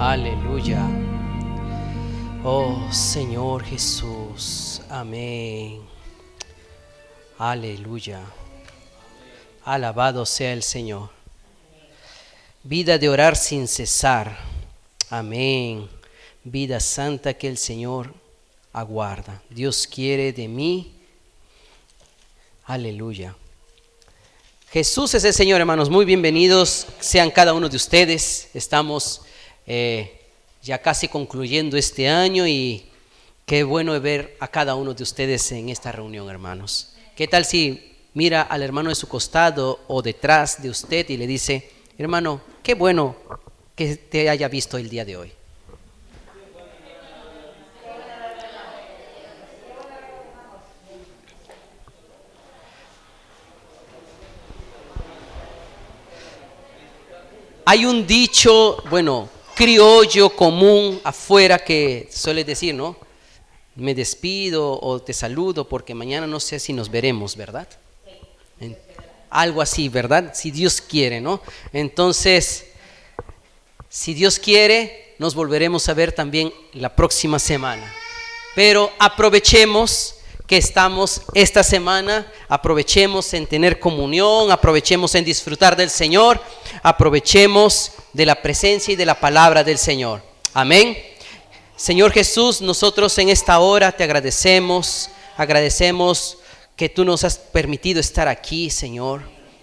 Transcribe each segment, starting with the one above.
Aleluya. Oh Señor Jesús. Amén. Aleluya. Alabado sea el Señor. Vida de orar sin cesar. Amén. Vida santa que el Señor aguarda. Dios quiere de mí. Aleluya. Jesús es el Señor, hermanos. Muy bienvenidos sean cada uno de ustedes. Estamos ya casi concluyendo este año y qué bueno ver a cada uno de ustedes en esta reunión, hermanos. ¿Qué tal si mira al hermano de su costado o detrás de usted y le dice: hermano, qué bueno que te haya visto el día de hoy? Hay un dicho, criollo común afuera que suele decir, ¿no? Me despido o te saludo porque mañana no sé si nos veremos, ¿verdad? Algo así, ¿verdad? Si Dios quiere, ¿no? Entonces, si Dios quiere, nos volveremos a ver también la próxima semana. Pero aprovechemos que estamos esta semana, aprovechemos en tener comunión, aprovechemos en disfrutar del Señor, aprovechemos de la presencia y de la palabra del Señor. Amén. Señor Jesús, nosotros en esta hora te agradecemos que tú nos has permitido estar aquí, Señor.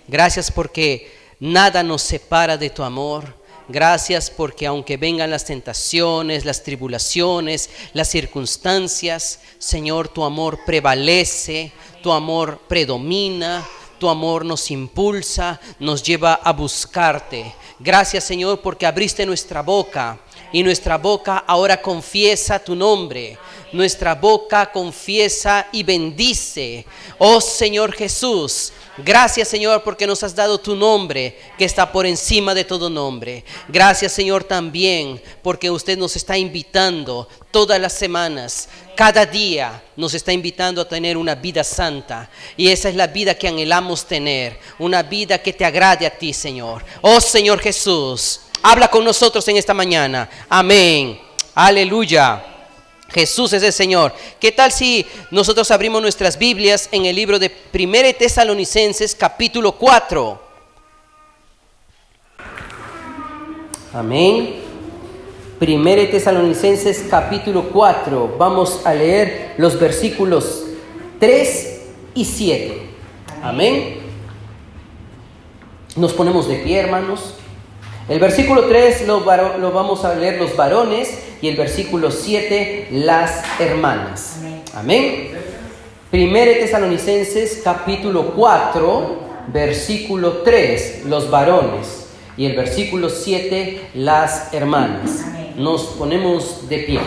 Gracias porque nada nos separa de tu amor. Gracias porque aunque vengan las tentaciones, las tribulaciones, las circunstancias, Señor, tu amor prevalece, tu amor predomina, tu amor nos impulsa, nos lleva a buscarte. Gracias, Señor, porque abriste nuestra boca y nuestra boca ahora confiesa tu nombre. Nuestra boca confiesa y bendice. Oh Señor Jesús, gracias, Señor, porque nos has dado tu nombre que está por encima de todo nombre. Gracias, Señor, también porque usted nos está invitando todas las semanas, cada día nos está invitando a tener una vida santa. Y esa es la vida que anhelamos tener, una vida que te agrade a ti, Señor. Oh Señor Jesús, habla con nosotros en esta mañana. Amén. Aleluya. Jesús es el Señor. ¿Qué tal si nosotros abrimos nuestras Biblias en el libro de 1 Tesalonicenses capítulo 4? Amén. 1 Tesalonicenses capítulo 4. Vamos a leer los versículos 3 y 7. Amén. Nos ponemos de pie, hermanos. El versículo 3 lo vamos a leer los varones y el versículo 7 las hermanas. Amén. 1 Tesalonicenses capítulo 4, versículo 3 los varones y el versículo 7 las hermanas. Nos ponemos de pie.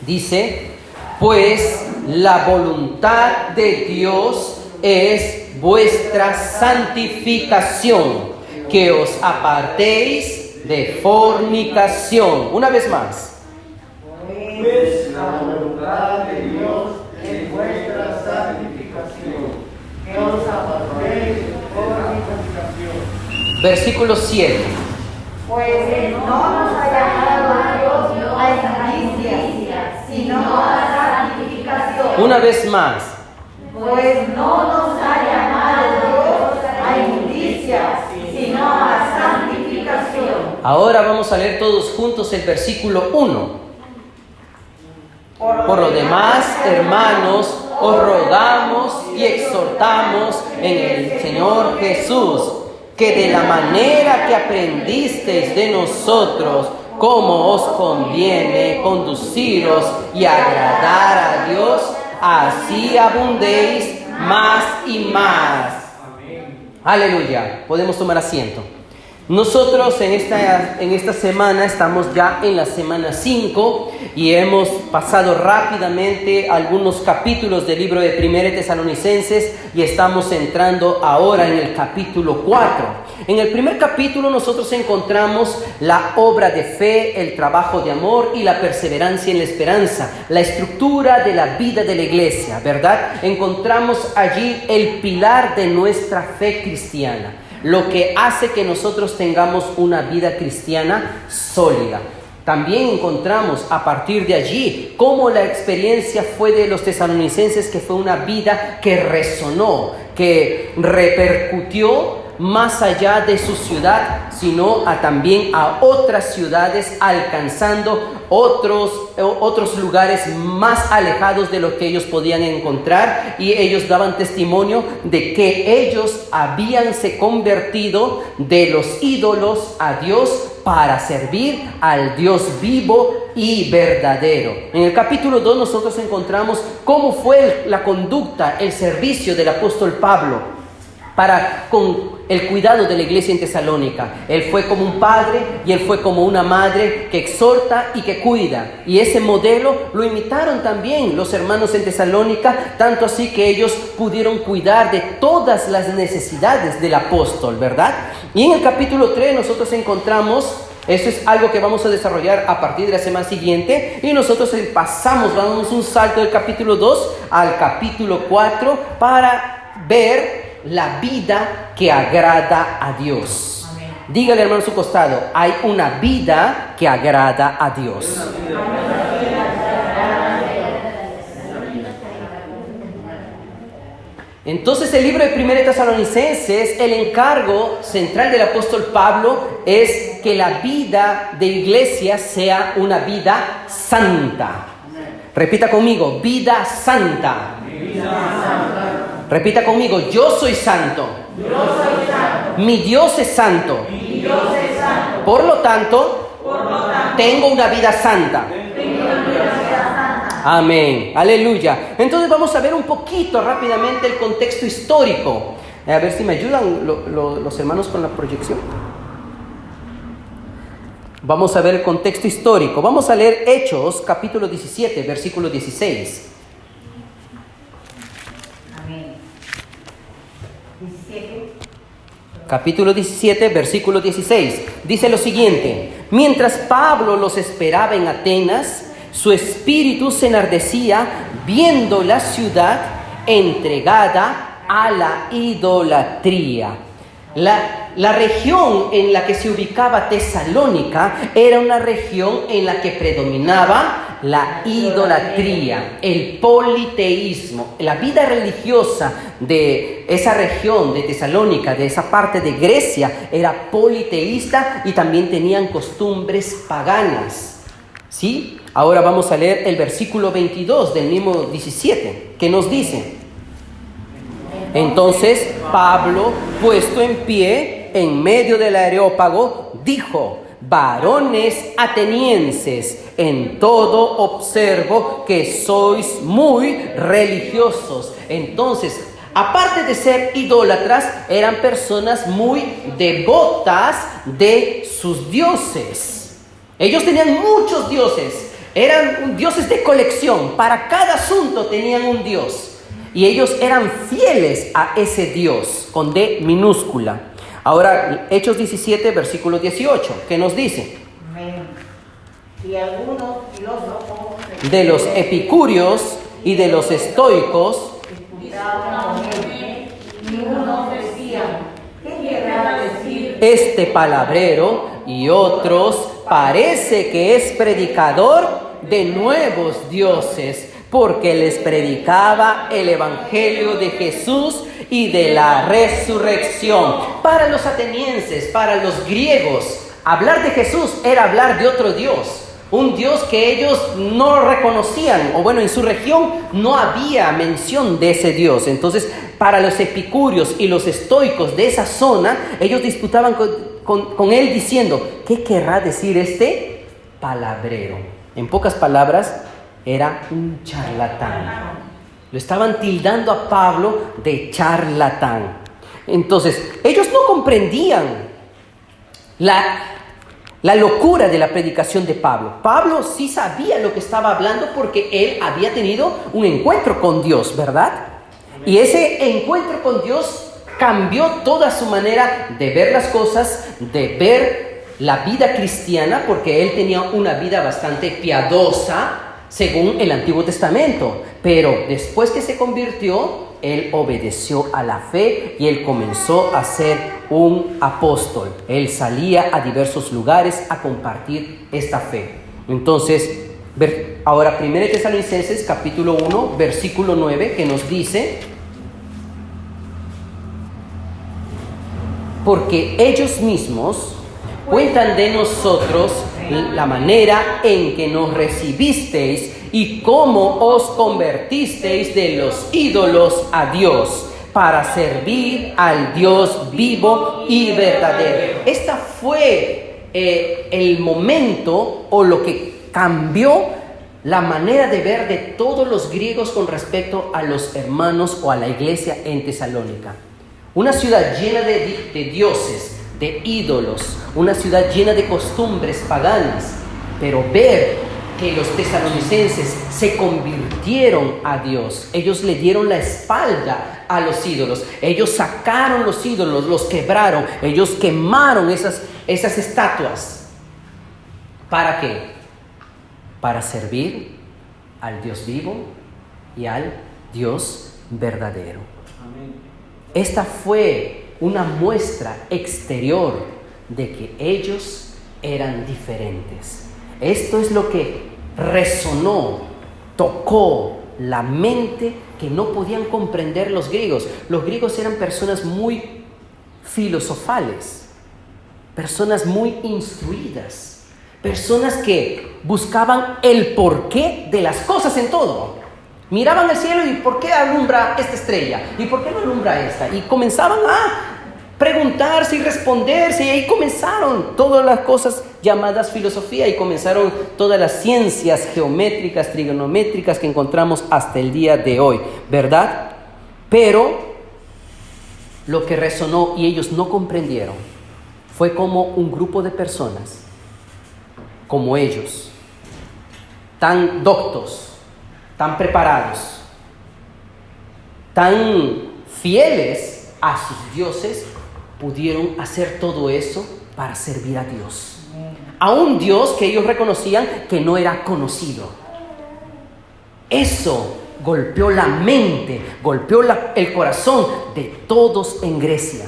Dice: pues la voluntad de Dios es vuestra santificación, que os apartéis de fornicación. Una vez más. Pues la voluntad de Dios es vuestra santificación, que os apartéis de fornicación. Versículo 7. Pues no nos ha llamado Dios a injusticia, sino a santificación. Una vez más. Pues no nos ha llamado Dios a injusticia, sino a santificación. Ahora vamos a leer todos juntos el versículo 1. Por lo demás, hermanos, os rogamos y exhortamos en el Señor Jesús, que de la manera que aprendisteis de nosotros, como os conviene conduciros y agradar a Dios, así abundéis más y más. Aleluya. Podemos tomar asiento. Nosotros en esta semana estamos ya en la semana 5 y hemos pasado rápidamente algunos capítulos del libro de 1 Tesalonicenses y estamos entrando ahora en el capítulo 4. En el primer capítulo nosotros encontramos la obra de fe, el trabajo de amor y la perseverancia en la esperanza, la estructura de la vida de la iglesia, ¿verdad? Encontramos allí el pilar de nuestra fe cristiana, lo que hace que nosotros tengamos una vida cristiana sólida. También encontramos a partir de allí cómo la experiencia fue de los tesalonicenses, que fue una vida que resonó, que repercutió más allá de su ciudad, sino también a otras ciudades, alcanzando otros lugares más alejados de lo que ellos podían encontrar, y ellos daban testimonio de que ellos habíanse convertido de los ídolos a Dios para servir al Dios vivo y verdadero. En el capítulo 2 nosotros encontramos cómo fue la conducta, el servicio del apóstol Pablo con el cuidado de la iglesia en Tesalónica. Él fue como un padre y él fue como una madre que exhorta y que cuida. Y ese modelo lo imitaron también los hermanos en Tesalónica, tanto así que ellos pudieron cuidar de todas las necesidades del apóstol, ¿verdad? Y en el capítulo 3 nosotros encontramos, esto es algo que vamos a desarrollar a partir de la semana siguiente, y nosotros damos un salto del capítulo 2 al capítulo 4 para ver la vida que agrada a Dios. Amén. Dígale, hermano, a su costado: hay una vida que agrada a Dios. Entonces, el libro de 1 Tesalonicenses, el encargo central del apóstol Pablo es que la vida de iglesia sea una vida santa. Repita conmigo: vida santa. Vida santa. Repita conmigo: yo soy santo. Yo soy santo. Mi Dios es santo. Mi Dios es santo. Por lo tanto, tengo una vida santa. Amén. Aleluya. Entonces vamos a ver un poquito rápidamente el contexto histórico. A ver si me ayudan los hermanos con la proyección. Vamos a ver el contexto histórico. Vamos a leer Hechos, capítulo 17, versículo 16. Capítulo 17, versículo 16. Dice lo siguiente: mientras Pablo los esperaba en Atenas, su espíritu se enardecía viendo la ciudad entregada a la idolatría. La región en la que se ubicaba Tesalónica era una región en la que predominaba la idolatría, el politeísmo. La vida religiosa de esa región de Tesalónica, de esa parte de Grecia, era politeísta y también tenían costumbres paganas. ¿Sí? Ahora vamos a leer el versículo 22 del mismo 17, que nos dice: entonces Pablo, puesto en pie en medio del Areópago, dijo: varones atenienses, en todo observo que sois muy religiosos. Entonces, aparte de ser idólatras, eran personas muy devotas de sus dioses. Ellos tenían muchos dioses, eran dioses de colección. Para cada asunto tenían un dios. Y ellos eran fieles a ese Dios, con D minúscula. Ahora, Hechos 17, versículo 18, ¿qué nos dice? Amén. Y algunos filósofos de los epicúreos y de los estoicos disputaban con él, y unos decían: ¿qué querrá decir este palabrero? Y otros: parece que es predicador de nuevos dioses, porque les predicaba el evangelio de Jesús y de la resurrección. Para los atenienses, para los griegos, hablar de Jesús era hablar de otro Dios, un Dios que ellos no reconocían, o bueno, en su región no había mención de ese Dios. Entonces, para los epicúreos y los estoicos de esa zona, ellos disputaban con él diciendo: ¿qué querrá decir este palabrero? En pocas palabras, era un charlatán. Lo estaban tildando a Pablo de charlatán. Entonces, ellos no comprendían la locura de la predicación de Pablo. Pablo sí sabía lo que estaba hablando porque él había tenido un encuentro con Dios, ¿verdad? Y ese encuentro con Dios cambió toda su manera de ver las cosas, de ver la vida cristiana, porque él tenía una vida bastante piadosa según el Antiguo Testamento. Pero después que se convirtió, él obedeció a la fe y él comenzó a ser un apóstol. Él salía a diversos lugares a compartir esta fe. Entonces, ahora 1 Tesalonicenses capítulo 1, versículo 9, que nos dice: porque ellos mismos cuentan de nosotros la manera en que nos recibisteis y cómo os convertisteis de los ídolos a Dios, para servir al Dios vivo y verdadero. Esta fue el momento o lo que cambió la manera de ver de todos los griegos con respecto a los hermanos o a la iglesia en Tesalónica. Una ciudad llena de dioses, de ídolos, una ciudad llena de costumbres paganas, pero ver que los tesalonicenses se convirtieron a Dios. Ellos le dieron la espalda a los ídolos. Ellos sacaron los ídolos, los quebraron. Ellos quemaron esas estatuas. ¿Para qué? Para servir al Dios vivo y al Dios verdadero. Amén. Esta fue una muestra exterior de que ellos eran diferentes. Esto es lo que resonó, tocó la mente que no podían comprender los griegos. Los griegos eran personas muy filosofales, personas muy instruidas, personas que buscaban el porqué de las cosas en todo. Miraban al cielo y ¿por qué alumbra esta estrella? ¿Y por qué no alumbra esta? Y comenzaban a preguntarse y responderse, y ahí comenzaron todas las cosas llamadas filosofía, y comenzaron todas las ciencias geométricas, trigonométricas que encontramos hasta el día de hoy, ¿verdad? Pero lo que resonó y ellos no comprendieron fue como un grupo de personas como ellos, tan doctos, tan preparados, tan fieles a sus dioses, pudieron hacer todo eso para servir a Dios. A un Dios que ellos reconocían que no era conocido. Eso golpeó la mente, golpeó el corazón de todos en Grecia.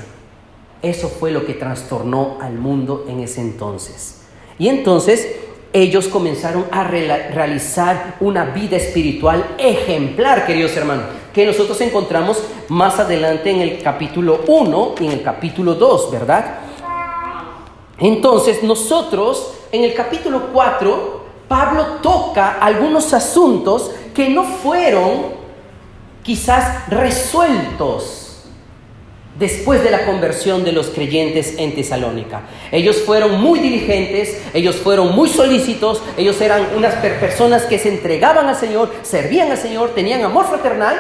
Eso fue lo que trastornó al mundo en ese entonces. Y entonces ellos comenzaron a realizar una vida espiritual ejemplar, queridos hermanos, que nosotros encontramos más adelante en el capítulo 1 y en el capítulo 2, ¿verdad? Entonces nosotros, en el capítulo 4, Pablo toca algunos asuntos que no fueron quizás resueltos después de la conversión de los creyentes en Tesalónica. Ellos fueron muy diligentes, ellos fueron muy solícitos, ellos eran unas personas que se entregaban al Señor, servían al Señor, tenían amor fraternal,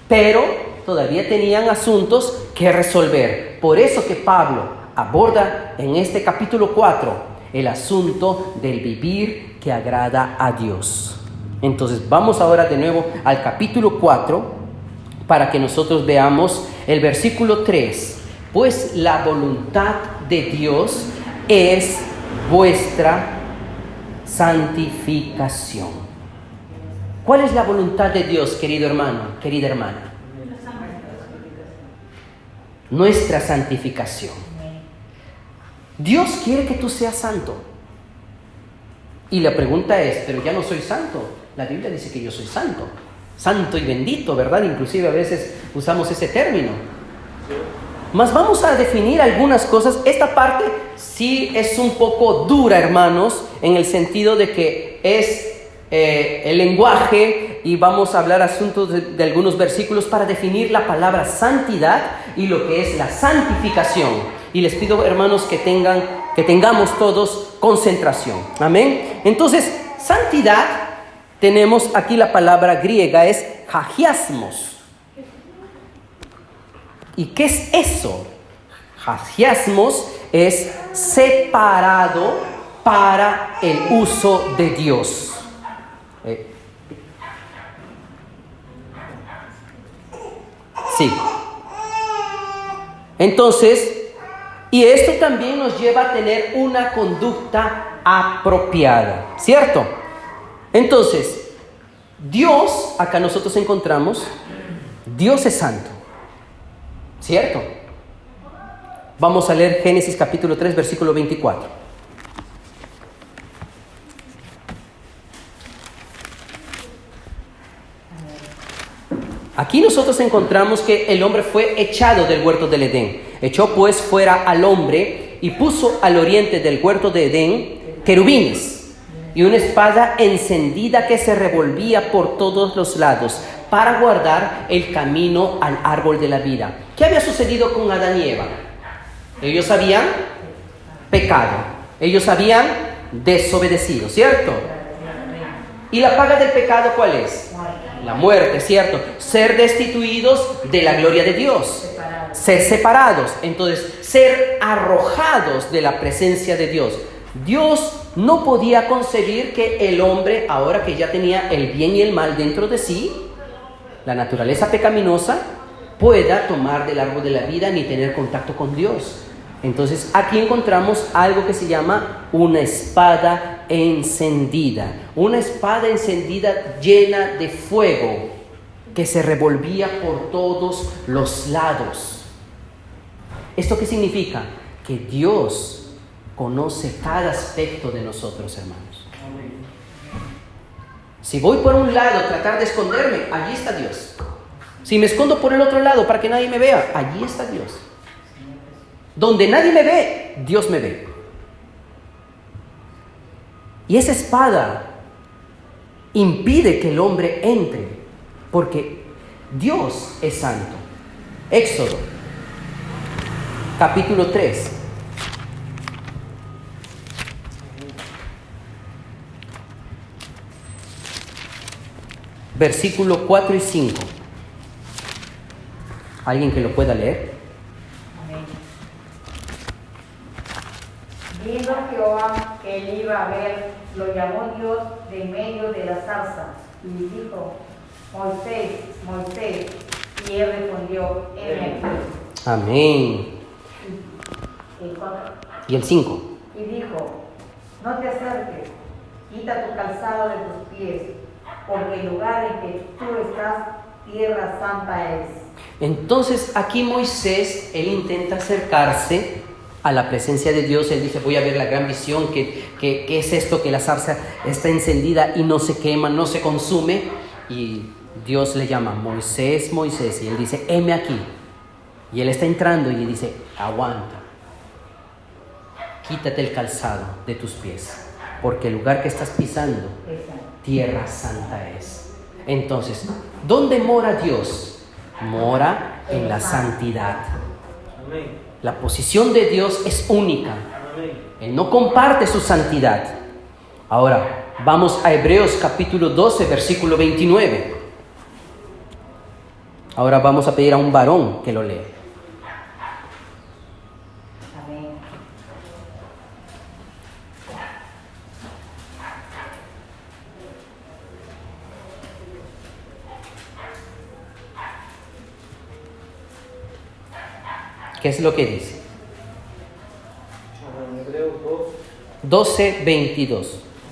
pero todavía tenían asuntos que resolver. Por eso que Pablo aborda en este capítulo 4 el asunto del vivir que agrada a Dios. Entonces vamos ahora de nuevo al capítulo 4 para que nosotros veamos el versículo 3. Pues la voluntad de Dios es vuestra santificación. ¿Cuál es la voluntad de Dios, querido hermano, querida hermana? Nuestra santificación. Dios quiere que tú seas santo. Y la pregunta es, pero ya no soy santo. La Biblia dice que yo soy santo. Santo y bendito, ¿verdad? Inclusive a veces usamos ese término. Mas vamos a definir algunas cosas. Esta parte sí es un poco dura, hermanos, en el sentido de que es el lenguaje, y vamos a hablar asuntos de algunos versículos para definir la palabra santidad y lo que es la santificación. Y les pido, hermanos, que tengamos todos concentración. Amén. Entonces, santidad tenemos aquí la palabra griega, es hagiasmos. ¿Y qué es eso? Hagiasmos es separado para el uso de Dios. Sí. Entonces, y esto también nos lleva a tener una conducta apropiada, ¿cierto? Entonces, Dios, acá nosotros encontramos, Dios es santo, ¿cierto? Vamos a leer Génesis capítulo 3, versículo 24. Aquí nosotros encontramos que el hombre fue echado del huerto del Edén. Echó pues fuera al hombre y puso al oriente del huerto de Edén querubines y una espada encendida que se revolvía por todos los lados para guardar el camino al árbol de la vida. ¿Qué había sucedido con Adán y Eva? Ellos habían pecado, ellos habían desobedecido, ¿cierto? ¿Y la paga del pecado cuál es? La muerte, ¿cierto? Ser destituidos de la gloria de Dios. Ser separados. Entonces, ser arrojados de la presencia de Dios. Dios no podía concebir que el hombre, ahora que ya tenía el bien y el mal dentro de sí, la naturaleza pecaminosa, pueda tomar del árbol de la vida ni tener contacto con Dios. Entonces, aquí encontramos algo que se llama una espada encendida. Una espada encendida llena de fuego que se revolvía por todos los lados. ¿Esto qué significa? Que Dios conoce cada aspecto de nosotros, hermanos. Si voy por un lado a tratar de esconderme, allí está Dios. Si me escondo por el otro lado para que nadie me vea, allí está Dios. Donde nadie me ve, Dios me ve. Y esa espada impide que el hombre entre, porque Dios es santo. Éxodo, capítulo 3. Versículo 4 y 5. ¿Alguien que lo pueda leer? Viendo Jehová que él iba a ver, lo llamó Dios de medio de la zarza y dijo: Moisés, Moisés. Y él respondió: heme aquí. Amén. Y el 5. Y dijo: no te acerques, quita tu calzado de tus pies, porque el lugar en que tú estás, tierra santa es. Entonces aquí Moisés, él intenta acercarse a la presencia de Dios. Él dice: voy a ver la gran visión, que es esto, que la zarza está encendida y no se quema, no se consume. Y Dios le llama: Moisés, Moisés. Y él dice: heme aquí. Y él está entrando y le dice: aguanta, quítate el calzado de tus pies, porque el lugar que estás pisando, tierra santa es. Entonces, ¿dónde mora Dios? Mora en la santidad. La posición de Dios es única. Él no comparte su santidad. Ahora, vamos a Hebreos capítulo 12, versículo 29. Ahora vamos a pedir a un varón que lo lea. Amén. ¿Qué es lo que dice? Hebreos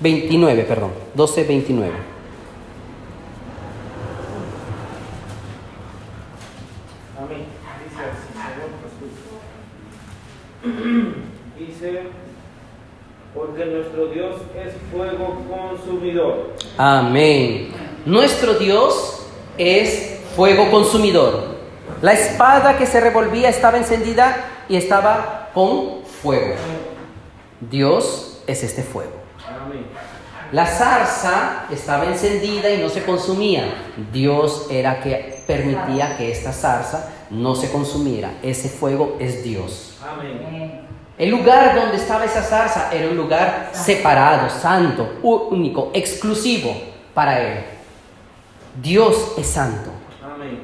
29, perdón. 12, 29. Amén. Dice así, Señor Jesús. Dice: porque nuestro Dios es fuego consumidor. Amén. Nuestro Dios es fuego consumidor. La espada que se revolvía estaba encendida y estaba con fuego. Dios es este fuego. Amén. La zarza estaba encendida y no se consumía. Dios era que permitía que esta zarza no se consumiera. Ese fuego es Dios. Amén. El lugar donde estaba esa zarza era un lugar separado, santo, único, exclusivo. para él. Dios es santo. Amén.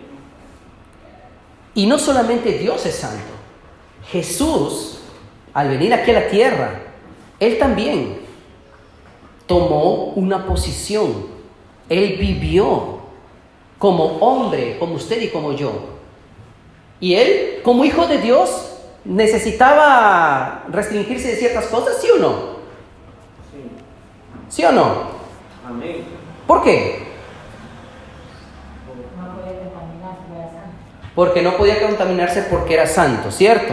Y no solamente Dios es santo. Jesús, al venir aquí a la tierra, Él también tomó una posición. Él vivió como hombre, como usted y como yo. Y Él, como hijo de Dios, necesitaba restringirse de ciertas cosas, ¿sí o no? Sí. ¿Sí o no? Amén. ¿Por qué? Porque no podía contaminarse porque era santo, ¿cierto?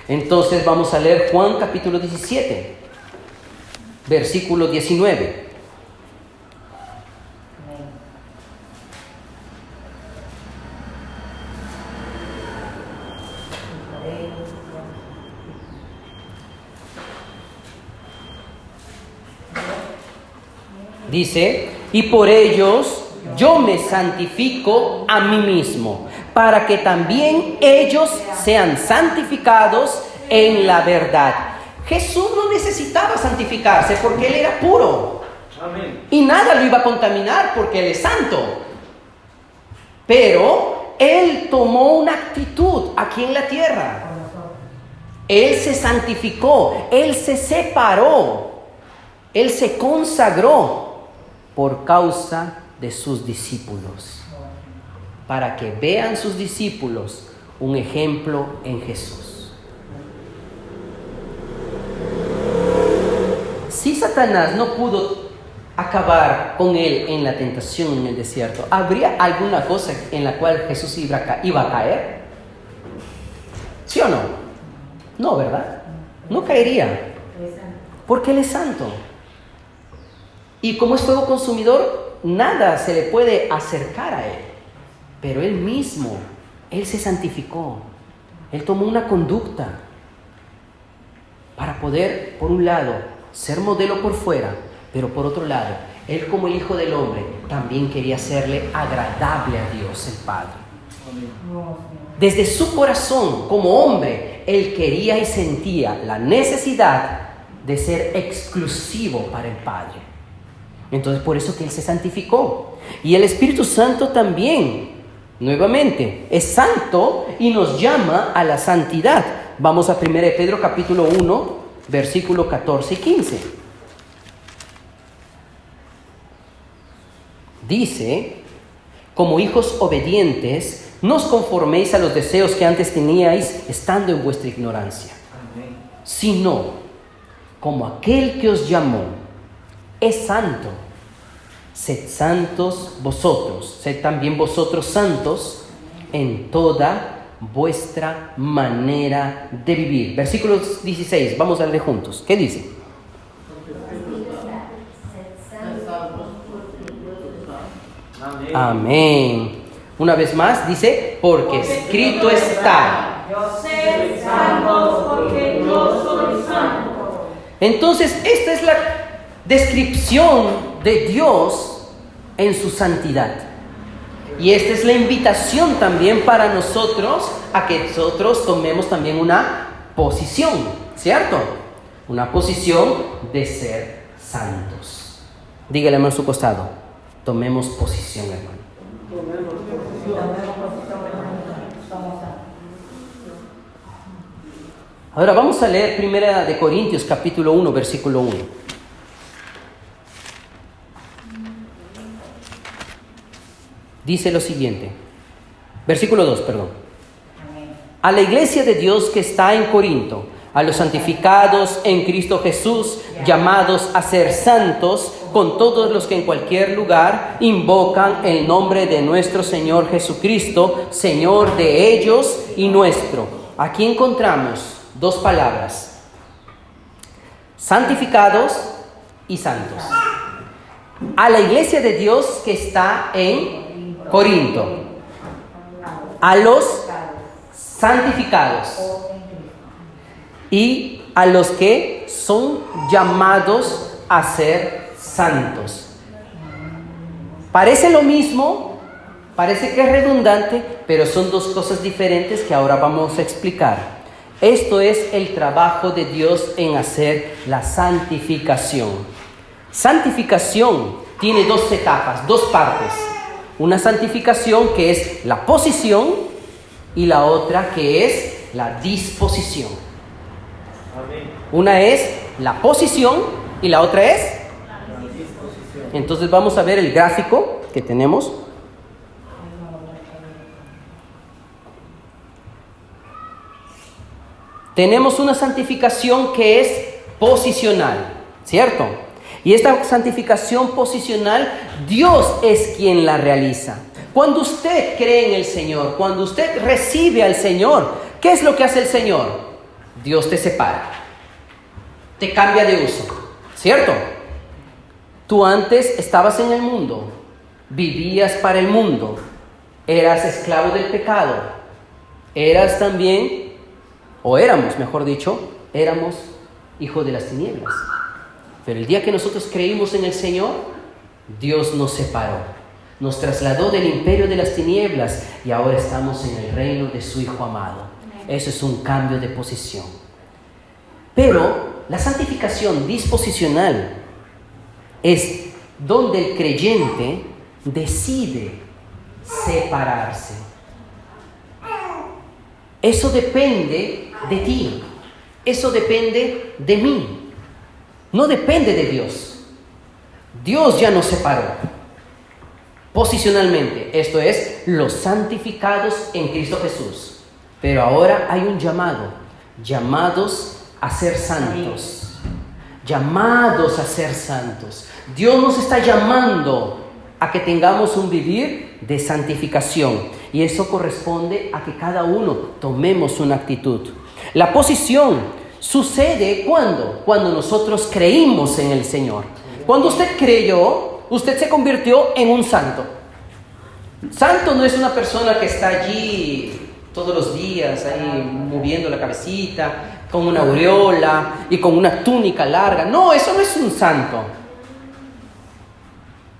Entonces vamos a leer Juan capítulo 17, versículo 19. Dice, y por ellos yo me santifico a mí mismo, para que también ellos sean santificados en la verdad. Jesús no necesitaba santificarse porque Él era puro. Amén. Y nada lo iba a contaminar porque Él es santo. Pero Él tomó una actitud aquí en la tierra. Él se santificó, Él se separó, Él se consagró por causa de sus discípulos, para que vean sus discípulos un ejemplo en Jesús. Si Satanás no pudo acabar con él en la tentación en el desierto, ¿habría alguna cosa en la cual Jesús iba a caer? ¿Sí o no? No, ¿verdad? No caería, porque Él es santo. Y como es fuego consumidor, nada se le puede acercar a Él. Pero Él mismo, Él se santificó. Él tomó una conducta para poder, por un lado, ser modelo por fuera, pero por otro lado, Él como el Hijo del Hombre también quería serle agradable a Dios el Padre. Desde su corazón, como hombre, Él quería y sentía la necesidad de ser exclusivo para el Padre. Entonces, por eso que Él se santificó. Y el Espíritu Santo también, nuevamente, es santo y nos llama a la santidad. Vamos a 1 Pedro capítulo 1, versículo 14 y 15. Dice, como hijos obedientes, no os conforméis a los deseos que antes teníais estando en vuestra ignorancia, sino como aquel que os llamó es santo, sed santos vosotros, sed también vosotros santos en toda vuestra manera de vivir. Versículo 16, vamos a leer juntos. ¿Qué dice? Amén. Amén. Una vez más dice, porque escrito está. Sed santos porque yo soy santo. Entonces, esta es la descripción de Dios en su santidad. Y esta es la invitación también para nosotros a que nosotros tomemos también una posición, ¿cierto? Una posición de ser santos. Dígale a su costado, tomemos posición, hermano. Ahora vamos a leer 1 de Corintios capítulo 1, versículo 1. Dice lo siguiente, versículo 2, perdón. A la iglesia de Dios que está en Corinto, a los santificados en Cristo Jesús, llamados a ser santos, con todos los que en cualquier lugar invocan el nombre de nuestro Señor Jesucristo, Señor de ellos y nuestro. Aquí encontramos dos palabras, santificados y santos. A la iglesia de Dios que está en Corinto, a los santificados y a los que son llamados a ser santos. Parece lo mismo, parece que es redundante, pero son dos cosas diferentes que ahora vamos a explicar. Esto es el trabajo de Dios en hacer la santificación. Santificación tiene dos etapas, dos partes. Una santificación que es la posición y la otra que es la disposición. Amén. Una es la posición y la otra es. La disposición. Entonces vamos a ver el gráfico que tenemos. Tenemos una santificación que es posicional, ¿cierto? Y esta santificación posicional, Dios es quien la realiza. Cuando usted cree en el Señor, cuando usted recibe al Señor, ¿qué es lo que hace el Señor? Dios te separa, te cambia de uso, ¿cierto? Tú antes estabas en el mundo, vivías para el mundo, eras esclavo del pecado, eras también, o éramos, mejor dicho, éramos hijos de las tinieblas. Pero el día que nosotros creímos en el Señor, Dios nos separó, nos trasladó del imperio de las tinieblas y ahora estamos en el reino de su Hijo amado. Eso es un cambio de posición. Pero la santificación disposicional es donde el creyente decide separarse. Eso depende de ti, eso depende de mí. No depende de Dios. Dios ya nos separó posicionalmente. Esto es, los santificados en Cristo Jesús. Pero ahora hay un llamado. Llamados a ser santos. Llamados a ser santos. Dios nos está llamando a que tengamos un vivir de santificación. Y eso corresponde a que cada uno tomemos una actitud. La posición sucede cuando nosotros creímos en el Señor. Cuando usted creyó, usted se convirtió en un santo. Santo no es una persona que está allí todos los días, ahí moviendo la cabecita, con una aureola y con una túnica larga. No, eso no es un santo.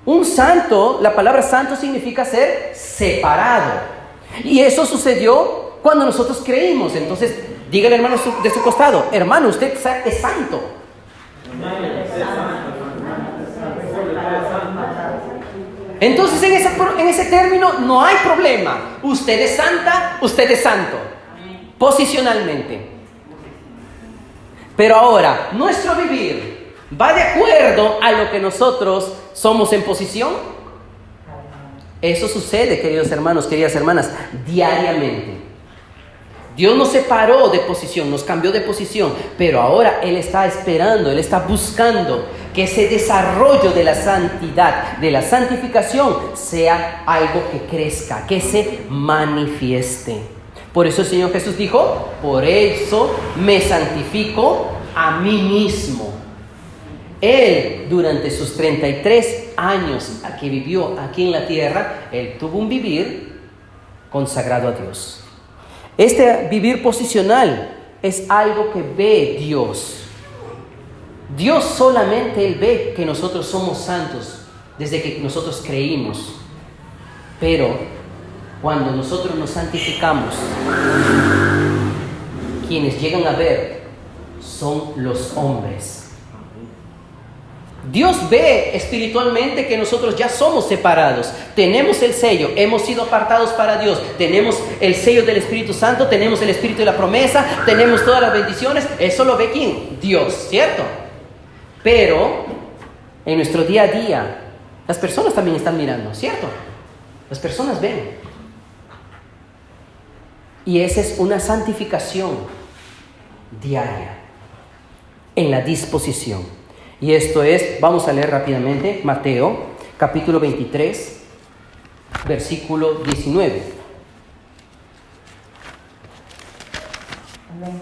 Un santo, la palabra santo significa ser separado. Y eso sucedió cuando nosotros creímos. Entonces, dígale, hermano, de su costado: hermano, usted es santo. Entonces, en ese término no hay problema. Usted es santa, usted es santo. Posicionalmente. Pero ahora, nuestro vivir va de acuerdo a lo que nosotros somos en posición. Eso sucede, queridos hermanos, queridas hermanas, diariamente. Dios nos separó de posición, nos cambió de posición, pero ahora Él está esperando, Él está buscando que ese desarrollo de la santidad, de la santificación, sea algo que crezca, que se manifieste. Por eso el Señor Jesús dijo: por eso me santifico a mí mismo. Él, durante sus 33 años que vivió aquí en la tierra, Él tuvo un vivir consagrado a Dios. Este vivir posicional es algo que ve Dios. Dios solamente Él ve que nosotros somos santos desde que nosotros creímos. Pero cuando nosotros nos santificamos, quienes llegan a ver son los hombres. Dios ve espiritualmente que nosotros ya somos separados. Tenemos el sello, hemos sido apartados para Dios. Tenemos el sello del Espíritu Santo, tenemos el Espíritu de la promesa, tenemos todas las bendiciones. Eso lo ve ¿quién? Dios, ¿cierto? Pero en nuestro día a día, las personas también están mirando, ¿cierto? Las personas ven. Y esa es una santificación diaria en la disposición. Y esto es, vamos a leer rápidamente, Mateo, capítulo 23, versículo 19. Amén.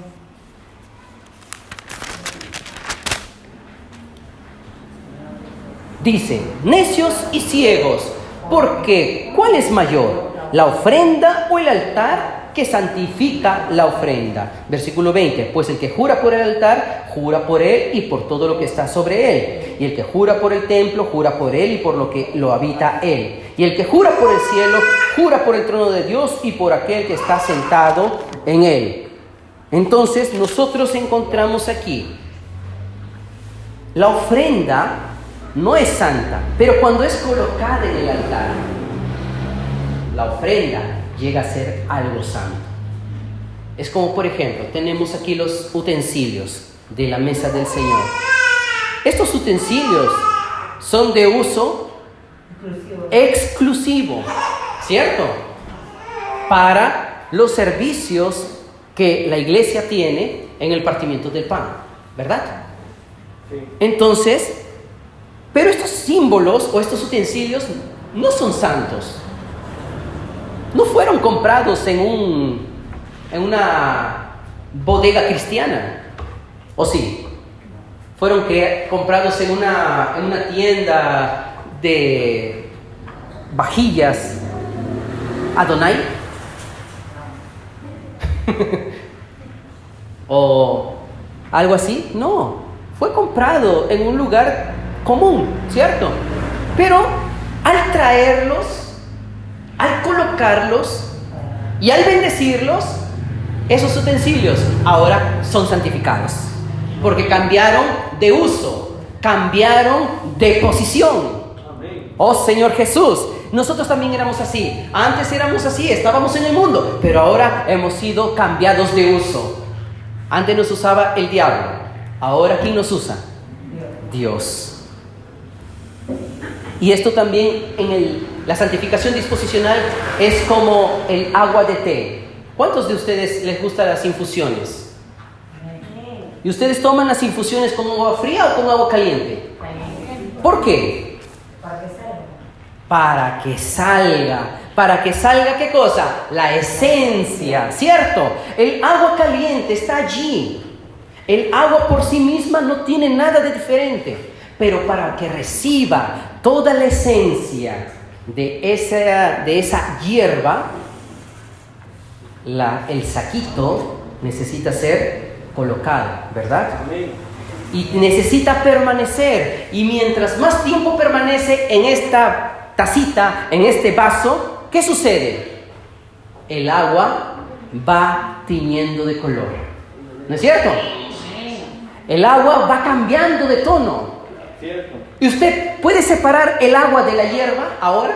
Dice: necios y ciegos, porque ¿cuál es mayor? ¿La ofrenda o el altar que santifica la ofrenda? Versículo 20. Pues el que jura por el altar, jura por él y por todo lo que está sobre él. Y el que jura por el templo, jura por él y por lo que lo habita él. Y el que jura por el cielo, jura por el trono de Dios y por aquel que está sentado en él. Entonces nosotros encontramos aquí la ofrenda no es santa, pero cuando es colocada en el altar, la ofrenda llega a ser algo santo. Es como, por ejemplo, tenemos aquí los utensilios de la mesa del Señor. Estos utensilios son de uso exclusivo, ¿cierto? Para los servicios que la iglesia tiene en el partimiento del pan, ¿verdad? Sí. Entonces, pero estos símbolos o estos utensilios no son santos. No fueron comprados en una bodega cristiana, ¿o sí? Fueron comprados en una tienda de vajillas Adonai o algo así. No, fue comprado en un lugar común, ¿cierto? Pero al traerlos, al colocarlos y al bendecirlos, esos utensilios ahora son santificados, porque cambiaron de uso, cambiaron de posición. Amén. Oh Señor Jesús, nosotros también éramos así. Antes éramos así, estábamos en el mundo, pero ahora hemos sido cambiados de uso. Antes nos usaba el diablo, ahora ¿quién nos usa? Dios. Y esto también la santificación disposicional es como el agua de té. ¿Cuántos de ustedes les gustan las infusiones? ¿Y ustedes toman las infusiones con agua fría o con agua caliente? ¿Por qué? Para que salga. ¿Para que salga qué cosa? La esencia, ¿cierto? El agua caliente está allí. El agua por sí misma no tiene nada de diferente. Pero para que reciba toda la esencia de esa hierba, el saquito necesita ser colocado, ¿verdad? Amén. Y necesita permanecer. Y mientras más tiempo permanece en esta tacita, en este vaso, ¿qué sucede? El agua va tiñendo de color. ¿No es cierto? El agua va cambiando de tono. Cierto. ¿Y usted puede separar el agua de la hierba ahora?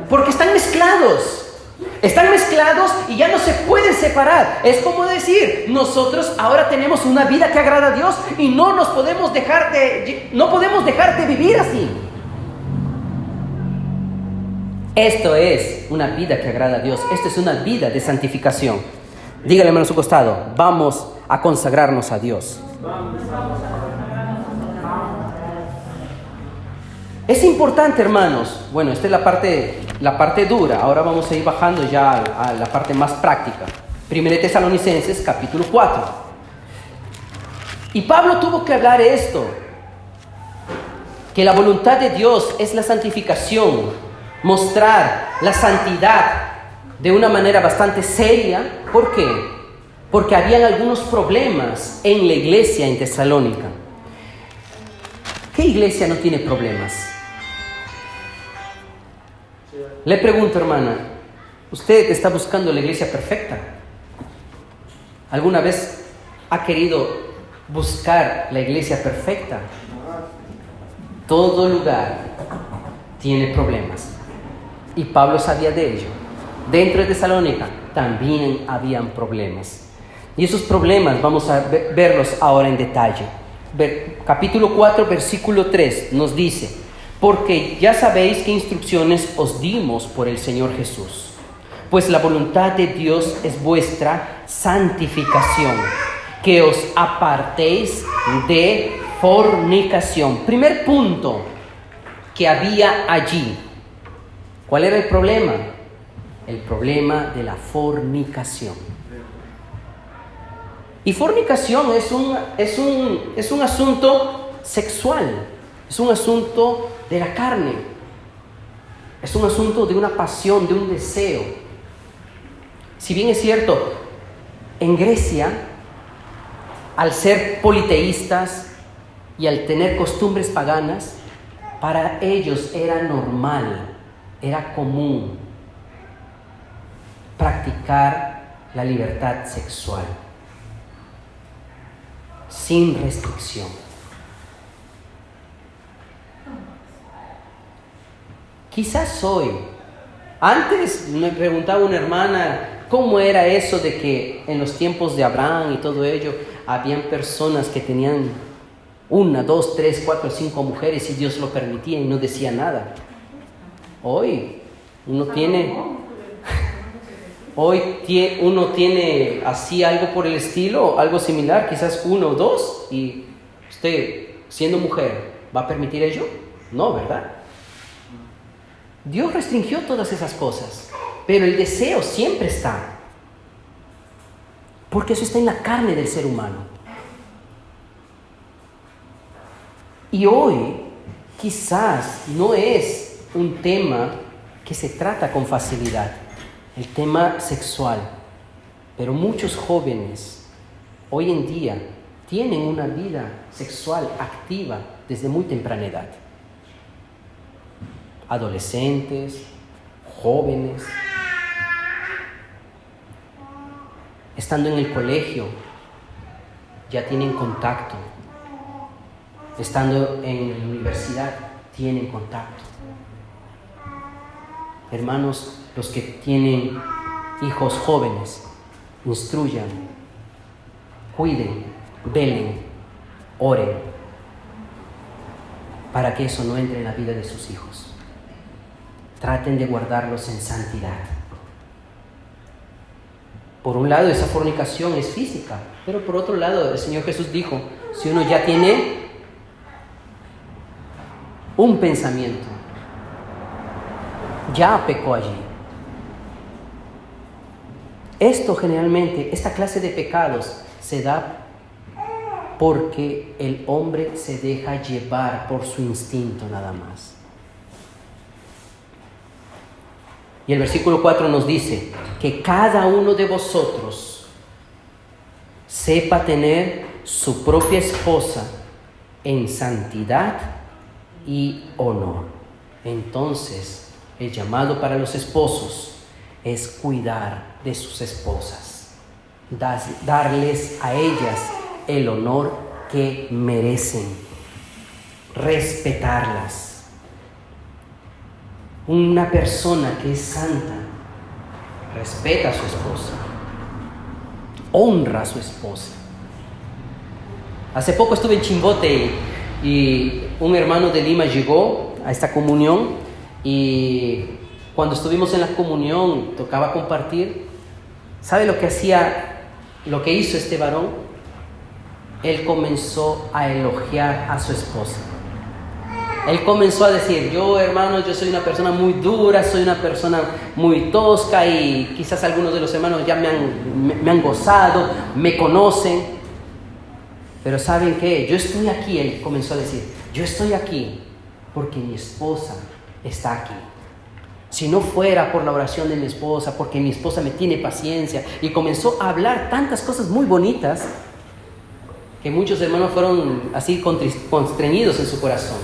Porque están mezclados. Están mezclados y ya no se pueden separar. Es como decir, nosotros ahora tenemos una vida que agrada a Dios y no podemos dejar de vivir así. Esto es una vida que agrada a Dios. Esto es una vida de santificación. Dígale, hermano, a su costado, vamos a consagrarnos a Dios. Es importante, hermanos. Bueno, esta es la parte dura. Ahora vamos a ir bajando ya a la parte más práctica. 1 Tesalonicenses, capítulo 4. Y Pablo tuvo que hablar esto, que la voluntad de Dios es la santificación, mostrar la santidad de una manera bastante seria. ¿Por qué? Porque habían algunos problemas en la iglesia en Tesalónica. ¿Qué iglesia no tiene problemas? Le pregunto, hermana, ¿usted está buscando la iglesia perfecta? ¿Alguna vez ha querido buscar la iglesia perfecta? Todo lugar tiene problemas. Y Pablo sabía de ello. Dentro de Tesalónica también habían problemas. Y esos problemas vamos a verlos ahora en detalle. Capítulo 4, versículo 3 nos dice: porque ya sabéis qué instrucciones os dimos por el Señor Jesús. Pues la voluntad de Dios es vuestra santificación, que os apartéis de fornicación. Primer punto que había allí. ¿Cuál era el problema? El problema de la fornicación. Y fornicación es un asunto sexual, es un asunto de la carne, es un asunto de una pasión, de un deseo. Si bien es cierto, en Grecia, al ser politeístas y al tener costumbres paganas, para ellos era normal, era común practicar la libertad sexual sin restricción. Quizás hoy. Antes me preguntaba una hermana cómo era eso de que en los tiempos de Abraham y todo ello, habían personas que tenían 1, 2, 3, 4, 5 mujeres y Dios lo permitía y no decía nada. Hoy uno tiene así algo por el estilo, algo similar, quizás 1 o 2, y usted, siendo mujer, ¿va a permitir ello? No, ¿verdad? Dios restringió todas esas cosas, pero el deseo siempre está, porque eso está en la carne del ser humano. Y hoy quizás no es un tema que se trata con facilidad, el tema sexual, pero muchos jóvenes hoy en día tienen una vida sexual activa desde muy temprana edad. Adolescentes, jóvenes, estando en el colegio, ya tienen contacto. Estando en la universidad, tienen contacto. Hermanos, los que tienen hijos jóvenes, instruyan, cuiden, velen, oren, para que eso no entre en la vida de sus hijos. Traten de guardarlos en santidad. Por un lado, esa fornicación es física, pero por otro lado, el Señor Jesús dijo, si uno ya tiene un pensamiento, ya pecó allí. Esto generalmente, esta clase de pecados se da porque el hombre se deja llevar por su instinto nada más. Y el versículo 4 nos dice que cada uno de vosotros sepa tener su propia esposa en santidad y honor. Entonces, el llamado para los esposos es cuidar de sus esposas, darles a ellas el honor que merecen, respetarlas. Una persona que es santa respeta a su esposa, honra a su esposa. Hace poco estuve en Chimbote y un hermano de Lima llegó a esta comunión, y cuando estuvimos en la comunión tocaba compartir. ¿Sabe lo que hizo este varón? Él comenzó a elogiar a su esposa. Él comenzó a decir, yo soy una persona muy dura, soy una persona muy tosca, y quizás algunos de los hermanos ya me han gozado, me conocen. Pero ¿saben qué? Yo estoy aquí, él comenzó a decir, yo estoy aquí porque mi esposa está aquí. Si no fuera por la oración de mi esposa, porque mi esposa me tiene paciencia, y comenzó a hablar tantas cosas muy bonitas que muchos hermanos fueron así constreñidos en su corazón.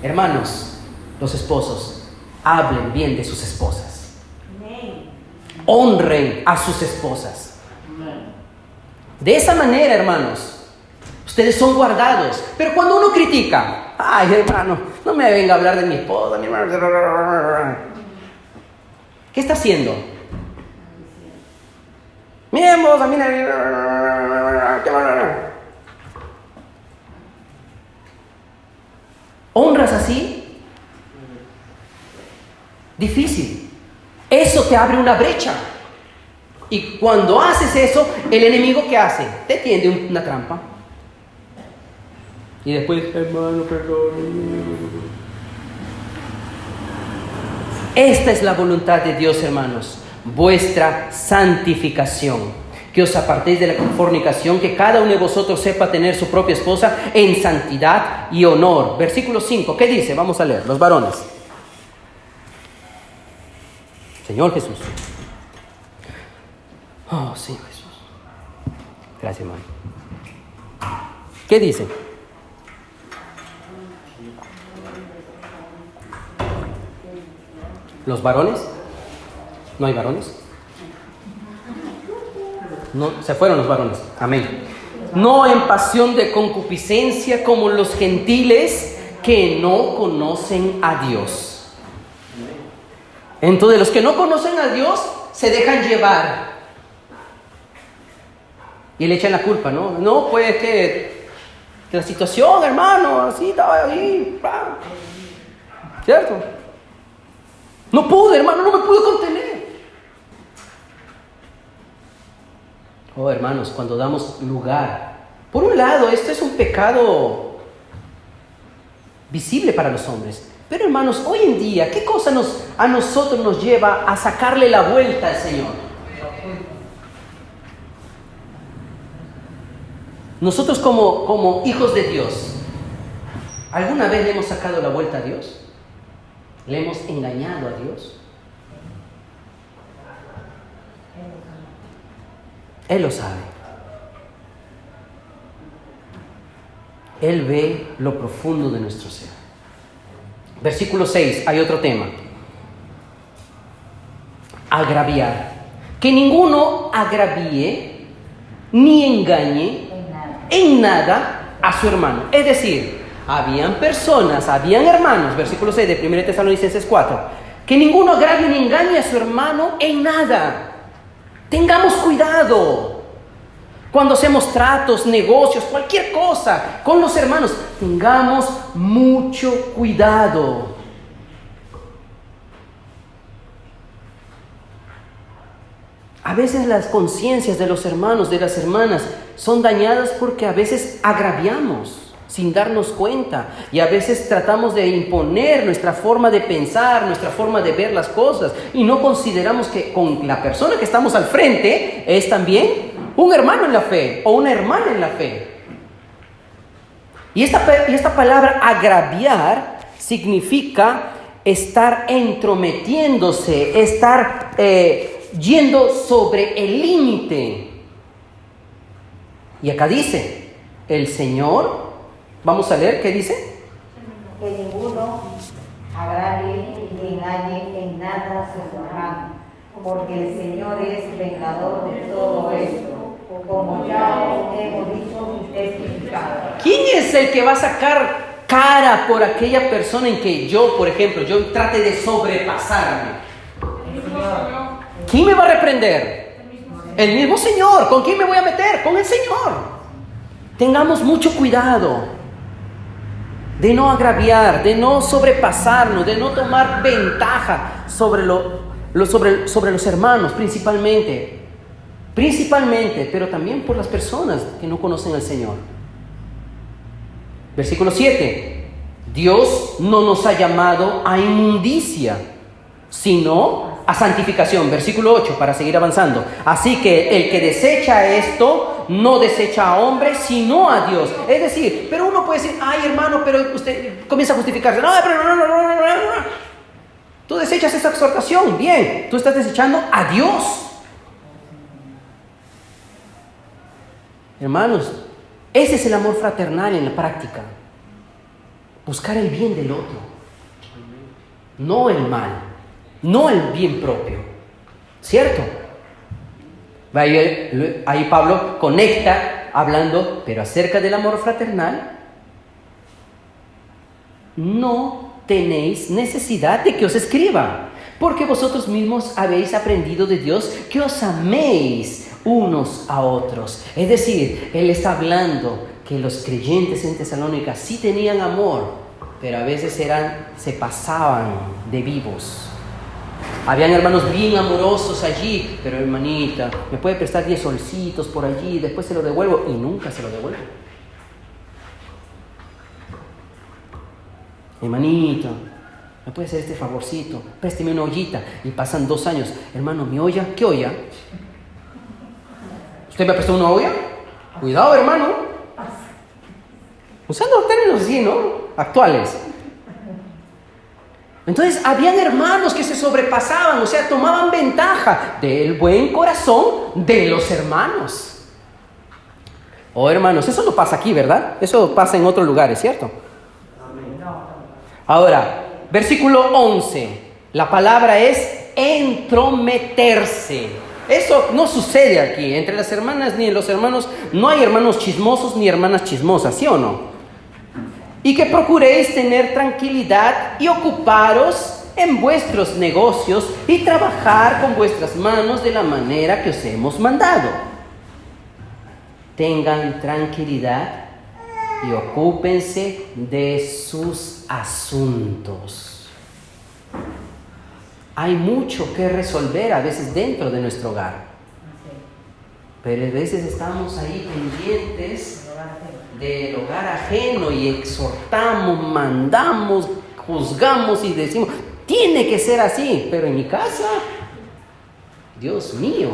Hermanos, los esposos, hablen bien de sus esposas. Honren a sus esposas. De esa manera, hermanos, ustedes son guardados. Pero cuando uno critica, ay, hermano, no me venga a hablar de mi esposa, mi hermano. ¿Qué está haciendo? Mi esposa, ¿honras así? Difícil. Eso te abre una brecha. Y cuando haces eso, el enemigo, ¿qué hace? Te tiende una trampa. Y después, hermano, perdón. Esta es la voluntad de Dios, hermanos. Vuestra santificación. Que os apartéis de la fornicación, que cada uno de vosotros sepa tener su propia esposa en santidad y honor. Versículo 5, ¿qué dice? Vamos a leer, los varones. Señor Jesús. Oh, Señor Jesús. Gracias, hermano. ¿Qué dice? ¿Los varones? ¿No hay varones? No, se fueron los varones. Amén. No en pasión de concupiscencia como los gentiles que no conocen a Dios. Entonces los que no conocen a Dios se dejan llevar. Y le echan la culpa, ¿no? No, pues que la situación, hermano, así estaba ahí. ¿Cierto? No pude, hermano, no me pude contener. Oh, hermanos, cuando damos lugar. Por un lado, esto es un pecado visible para los hombres. Pero hermanos, hoy en día, ¿qué cosa a nosotros nos lleva a sacarle la vuelta al Señor? Nosotros como hijos de Dios, ¿alguna vez le hemos sacado la vuelta a Dios? ¿Le hemos engañado a Dios? Él lo sabe. Él ve lo profundo de nuestro ser. Versículo 6, hay otro tema. Agraviar. Que ninguno agravíe ni engañe en nada a su hermano. Es decir, habían hermanos, versículo 6 de 1 Tesalonicenses 4, que ninguno agravie ni engañe a su hermano en nada. Tengamos cuidado. Cuando hacemos tratos, negocios, cualquier cosa con los hermanos, tengamos mucho cuidado. A veces las conciencias de los hermanos, de las hermanas, son dañadas porque a veces agraviamos sin darnos cuenta. Y a veces tratamos de imponer nuestra forma de pensar, nuestra forma de ver las cosas. Y no consideramos que con la persona que estamos al frente es también un hermano en la fe o una hermana en la fe. Y esta palabra agraviar significa estar entrometiéndose, estar yendo sobre el límite. Y acá dice, el Señor, vamos a leer, ¿qué dice? Que ninguno agravie ni engañe en nada a su hermano, porque el Señor es vengador de todo esto, como ya hemos dicho y testificado. ¿Quién es el que va a sacar cara por aquella persona en que yo, por ejemplo, yo trate de sobrepasarme? ¿Quién me va a reprender? El mismo Señor. ¿Con quién me voy a meter? Con el Señor. Tengamos mucho cuidado de no agraviar, de no sobrepasarnos, de no tomar ventaja sobre los hermanos, principalmente, pero también por las personas que no conocen al Señor. Versículo 7. Dios no nos ha llamado a inmundicia, sino a santificación. Versículo 8, para seguir avanzando. Así que el que desecha esto, no desecha a hombre, sino a Dios. Es decir, pero uno puede decir, ay hermano, pero usted comienza a justificarse. No. Tú desechas esta exhortación, bien, tú estás desechando a Dios. Hermanos, ese es el amor fraternal en la práctica. Buscar el bien del otro, no el mal, no el bien propio. ¿Cierto? Ahí Pablo conecta hablando, pero acerca del amor fraternal, no tenéis necesidad de que os escriba, porque vosotros mismos habéis aprendido de Dios que os améis unos a otros. Es decir, él está hablando que los creyentes en Tesalónica sí tenían amor, pero a veces se pasaban de vivos. Habían hermanos bien amorosos allí, pero hermanita, me puede prestar 10 solcitos por allí, después se lo devuelvo, y nunca se lo devuelvo. Hermanito, ¿me puede hacer este favorcito? Présteme una ollita. Y pasan 2 años. Hermano, ¿mi olla? ¿Qué olla? ¿Usted me prestó una olla? Cuidado, hermano. Usando términos así, ¿no? Actuales. Entonces, habían hermanos que se sobrepasaban, o sea, tomaban ventaja del buen corazón de los hermanos. Oh, hermanos, eso no pasa aquí, ¿verdad? Eso pasa en otros lugares, ¿cierto? Ahora, versículo 11. La palabra es entrometerse. Eso no sucede aquí. Entre las hermanas ni los hermanos no hay hermanos chismosos ni hermanas chismosas, ¿sí o no? Y que procuréis tener tranquilidad y ocuparos en vuestros negocios y trabajar con vuestras manos de la manera que os hemos mandado. Tengan tranquilidad y ocúpense de sus asuntos. Hay mucho que resolver a veces dentro de nuestro hogar, pero a veces estamos ahí pendientes del hogar ajeno y exhortamos, mandamos, juzgamos y decimos, tiene que ser así, pero en mi casa, Dios mío,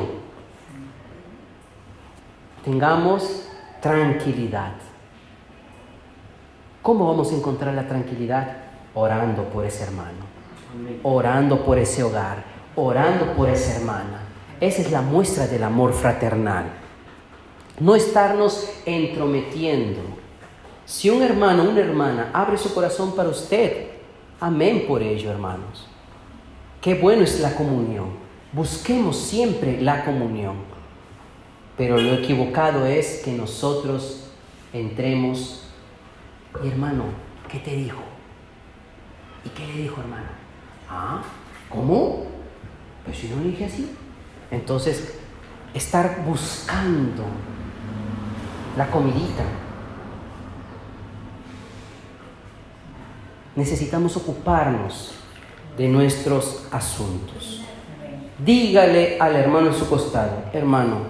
tengamos tranquilidad. ¿Cómo vamos a encontrar la tranquilidad? Orando por ese hermano, orando por ese hogar, orando por esa hermana. Esa es la muestra del amor fraternal. No estarnos entrometiendo. Si un hermano o una hermana abre su corazón para usted, amén por ello, hermanos. Qué bueno es la comunión. Busquemos siempre la comunión. Pero lo equivocado es que nosotros entremos y hermano, ¿qué te dijo? ¿Y qué le dijo, hermano? Ah, ¿cómo? Pues si no le dije así. Entonces, estar buscando la comidita. Necesitamos ocuparnos de nuestros asuntos. Dígale al hermano en su costado, hermano,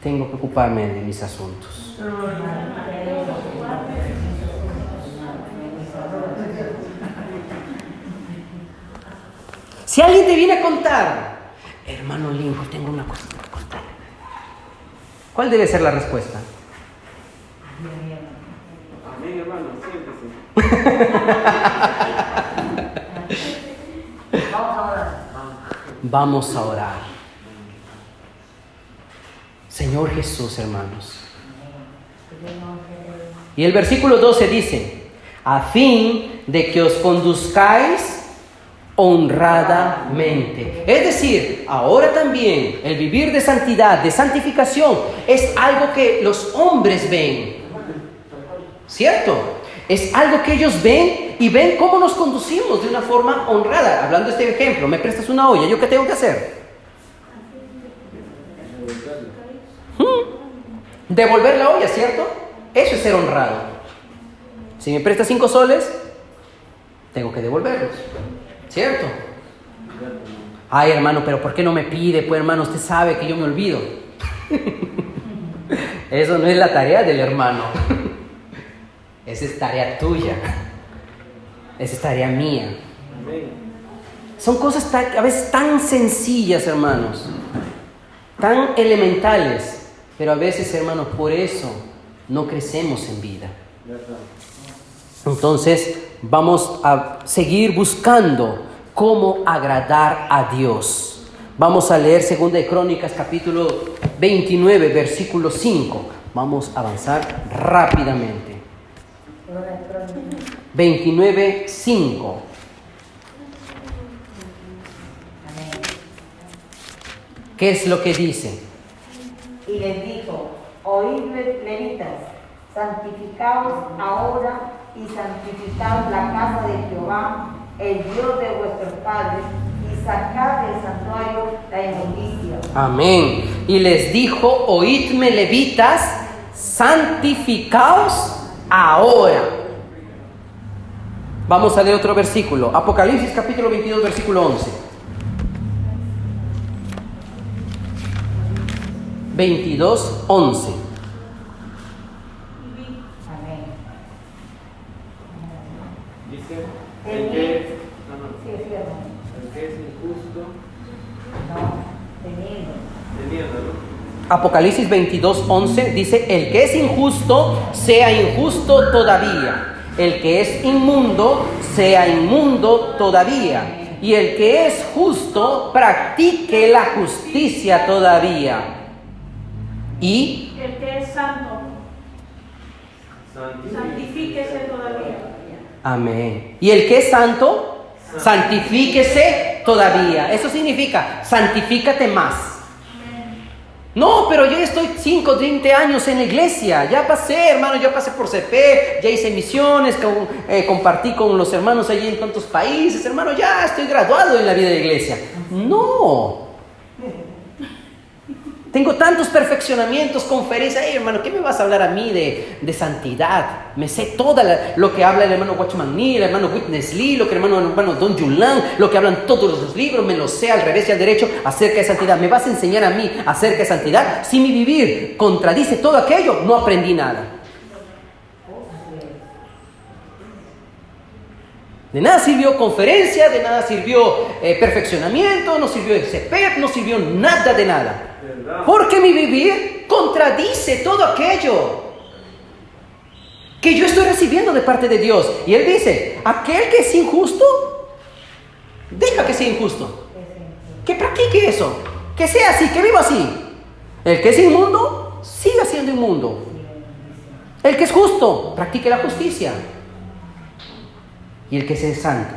tengo que ocuparme de mis asuntos. Si alguien te viene a contar, hermano Lincoln, tengo una cosa que contar. ¿Cuál debe ser la respuesta? Amén, hermano, siéntese. Vamos a orar. Señor Jesús, hermanos. Y el versículo 12 dice, a fin de que os conduzcáis honradamente. Es decir, ahora también el vivir de santidad, de santificación, es algo que los hombres ven. ¿Cierto? Es algo que ellos ven y ven cómo nos conducimos de una forma honrada. Hablando de este ejemplo, me prestas una olla, ¿yo qué tengo que hacer? Devolver la olla, ¿cierto? Eso es ser honrado. Si me prestas 5 soles, tengo que devolverlos, ¿cierto? Ay, hermano, pero ¿por qué no me pide? Pues, hermano, usted sabe que yo me olvido. Eso no es la tarea del hermano. Esa es tarea tuya. Esa es tarea mía. Son cosas a veces tan sencillas, hermanos, tan elementales, pero a veces, hermanos, por eso no crecemos en vida. Entonces, vamos a seguir buscando cómo agradar a Dios. Vamos a leer 2 de Crónicas, capítulo 29, versículo 5. Vamos a avanzar rápidamente. 29, 5. ¿Qué es lo que dice? Y les dijo, oíd levitas, santificaos ahora y santificad la casa de Jehová, el Dios de vuestros padres, y sacad del santuario la inmundicia. Amén. Y les dijo, oídme levitas, santificaos ahora. Vamos a leer otro versículo. Apocalipsis capítulo 22, versículo 11. 22, 11. Amén. Dice, el que es injusto, teniendo, ¿no? Apocalipsis 22, 11 dice, el que es injusto, sea injusto todavía. El que es inmundo, sea inmundo todavía. Y el que es justo, practique la justicia todavía. Y el que es santo, santifíquese todavía. amén. Y el que es santo, santifíquese todavía. Eso significa, santifícate más. No, pero yo estoy 5, 20 años en la iglesia. Ya pasé, hermano, ya pasé por CP, ya hice misiones, compartí con los hermanos allí en tantos países. Hermano, ya estoy graduado en la vida de la iglesia. No. Tengo tantos perfeccionamientos, conferencias. Hey, hermano, ¿qué me vas a hablar a mí de santidad? Me sé todo lo que habla el hermano Watchman Nee, el hermano Witness Lee, lo que el hermano Don Yulan, lo que hablan todos los libros, me lo sé al revés y al derecho acerca de santidad. ¿Me vas a enseñar a mí acerca de santidad? Si mi vivir contradice todo aquello, no aprendí nada. De nada sirvió conferencia, de nada sirvió perfeccionamiento, no sirvió CPEP, no sirvió nada de nada. Porque mi vivir contradice todo aquello que yo estoy recibiendo de parte de Dios. Y Él dice, aquel que es injusto, deja que sea injusto. Que practique eso, que sea así, que viva así. El que es inmundo, siga siendo inmundo. El que es justo, practique la justicia. Y el que es santo.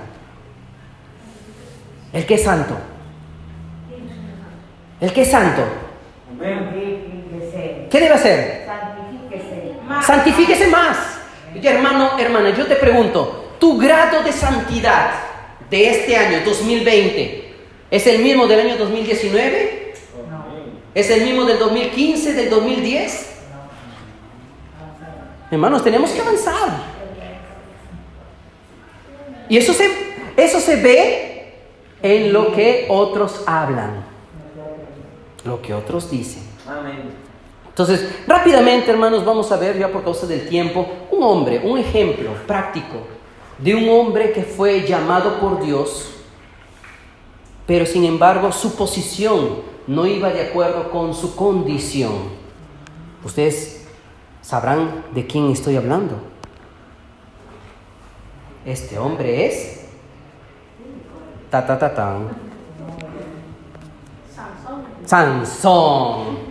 El que es santo. El que es santo. ¿Qué debe hacer? Santifíquese más. Y hermano, hermana, yo te pregunto, ¿tu grado de santidad de este año, 2020, es el mismo del año 2019? No. ¿Es el mismo del 2015, del 2010? Hermanos, tenemos que avanzar. Y eso se ve en lo que otros hablan, lo que otros dicen. Amén. Entonces, rápidamente, hermanos, vamos a ver, ya por causa del tiempo, un ejemplo práctico de un hombre que fue llamado por Dios, pero sin embargo su posición no iba de acuerdo con su condición. Ustedes sabrán de quién estoy hablando. Este hombre es Sansón.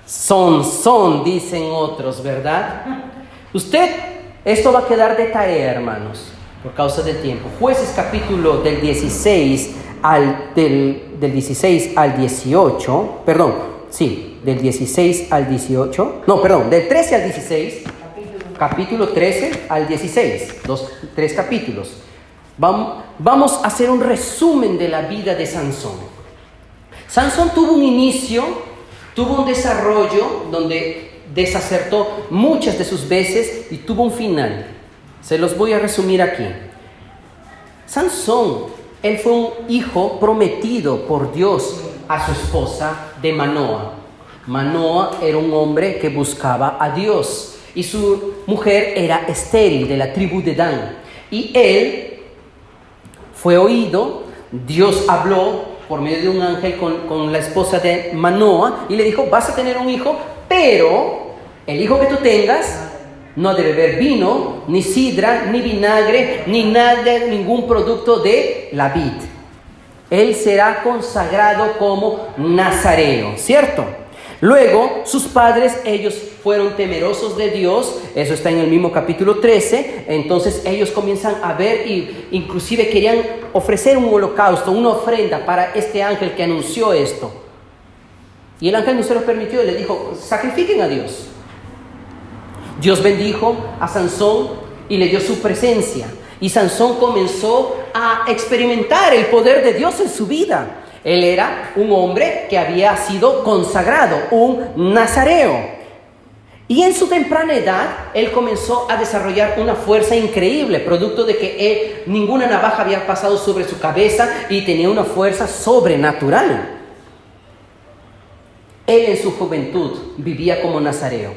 Sansón, dicen otros, ¿verdad? Esto va a quedar de tarea, hermanos, por causa del tiempo. Jueces capítulo del 16 al 18, del 16 al 18, del 13 al 16, capítulo 13 al 16, tres capítulos. Vamos a hacer un resumen de la vida de Sansón. Sansón tuvo un inicio, tuvo un desarrollo donde desacertó muchas de sus veces y tuvo un final. Se los voy a resumir aquí. Sansón, él fue un hijo prometido por Dios a su esposa de Manoa. Manoa era un hombre que buscaba a Dios y su mujer era estéril, de la tribu de Dan. Y él fue oído, Dios habló por medio de un ángel con la esposa de Manoa y le dijo, vas a tener un hijo, pero el hijo que tú tengas no debe beber vino, ni sidra, ni vinagre, ni nada, ningún producto de la vid. Él será consagrado como nazareo, ¿cierto? Luego, sus padres, ellos fueron temerosos de Dios, eso está en el mismo capítulo 13, entonces ellos comienzan a ver y inclusive querían ofrecer un holocausto, una ofrenda para este ángel que anunció esto. Y el ángel no se lo permitió y le dijo, sacrifiquen a Dios. Dios bendijo a Sansón y le dio su presencia. Y Sansón comenzó a experimentar el poder de Dios en su vida. Él era un hombre que había sido consagrado, un nazareo. Y en su temprana edad, él comenzó a desarrollar una fuerza increíble, producto de que ninguna navaja había pasado sobre su cabeza y tenía una fuerza sobrenatural. Él en su juventud vivía como nazareo.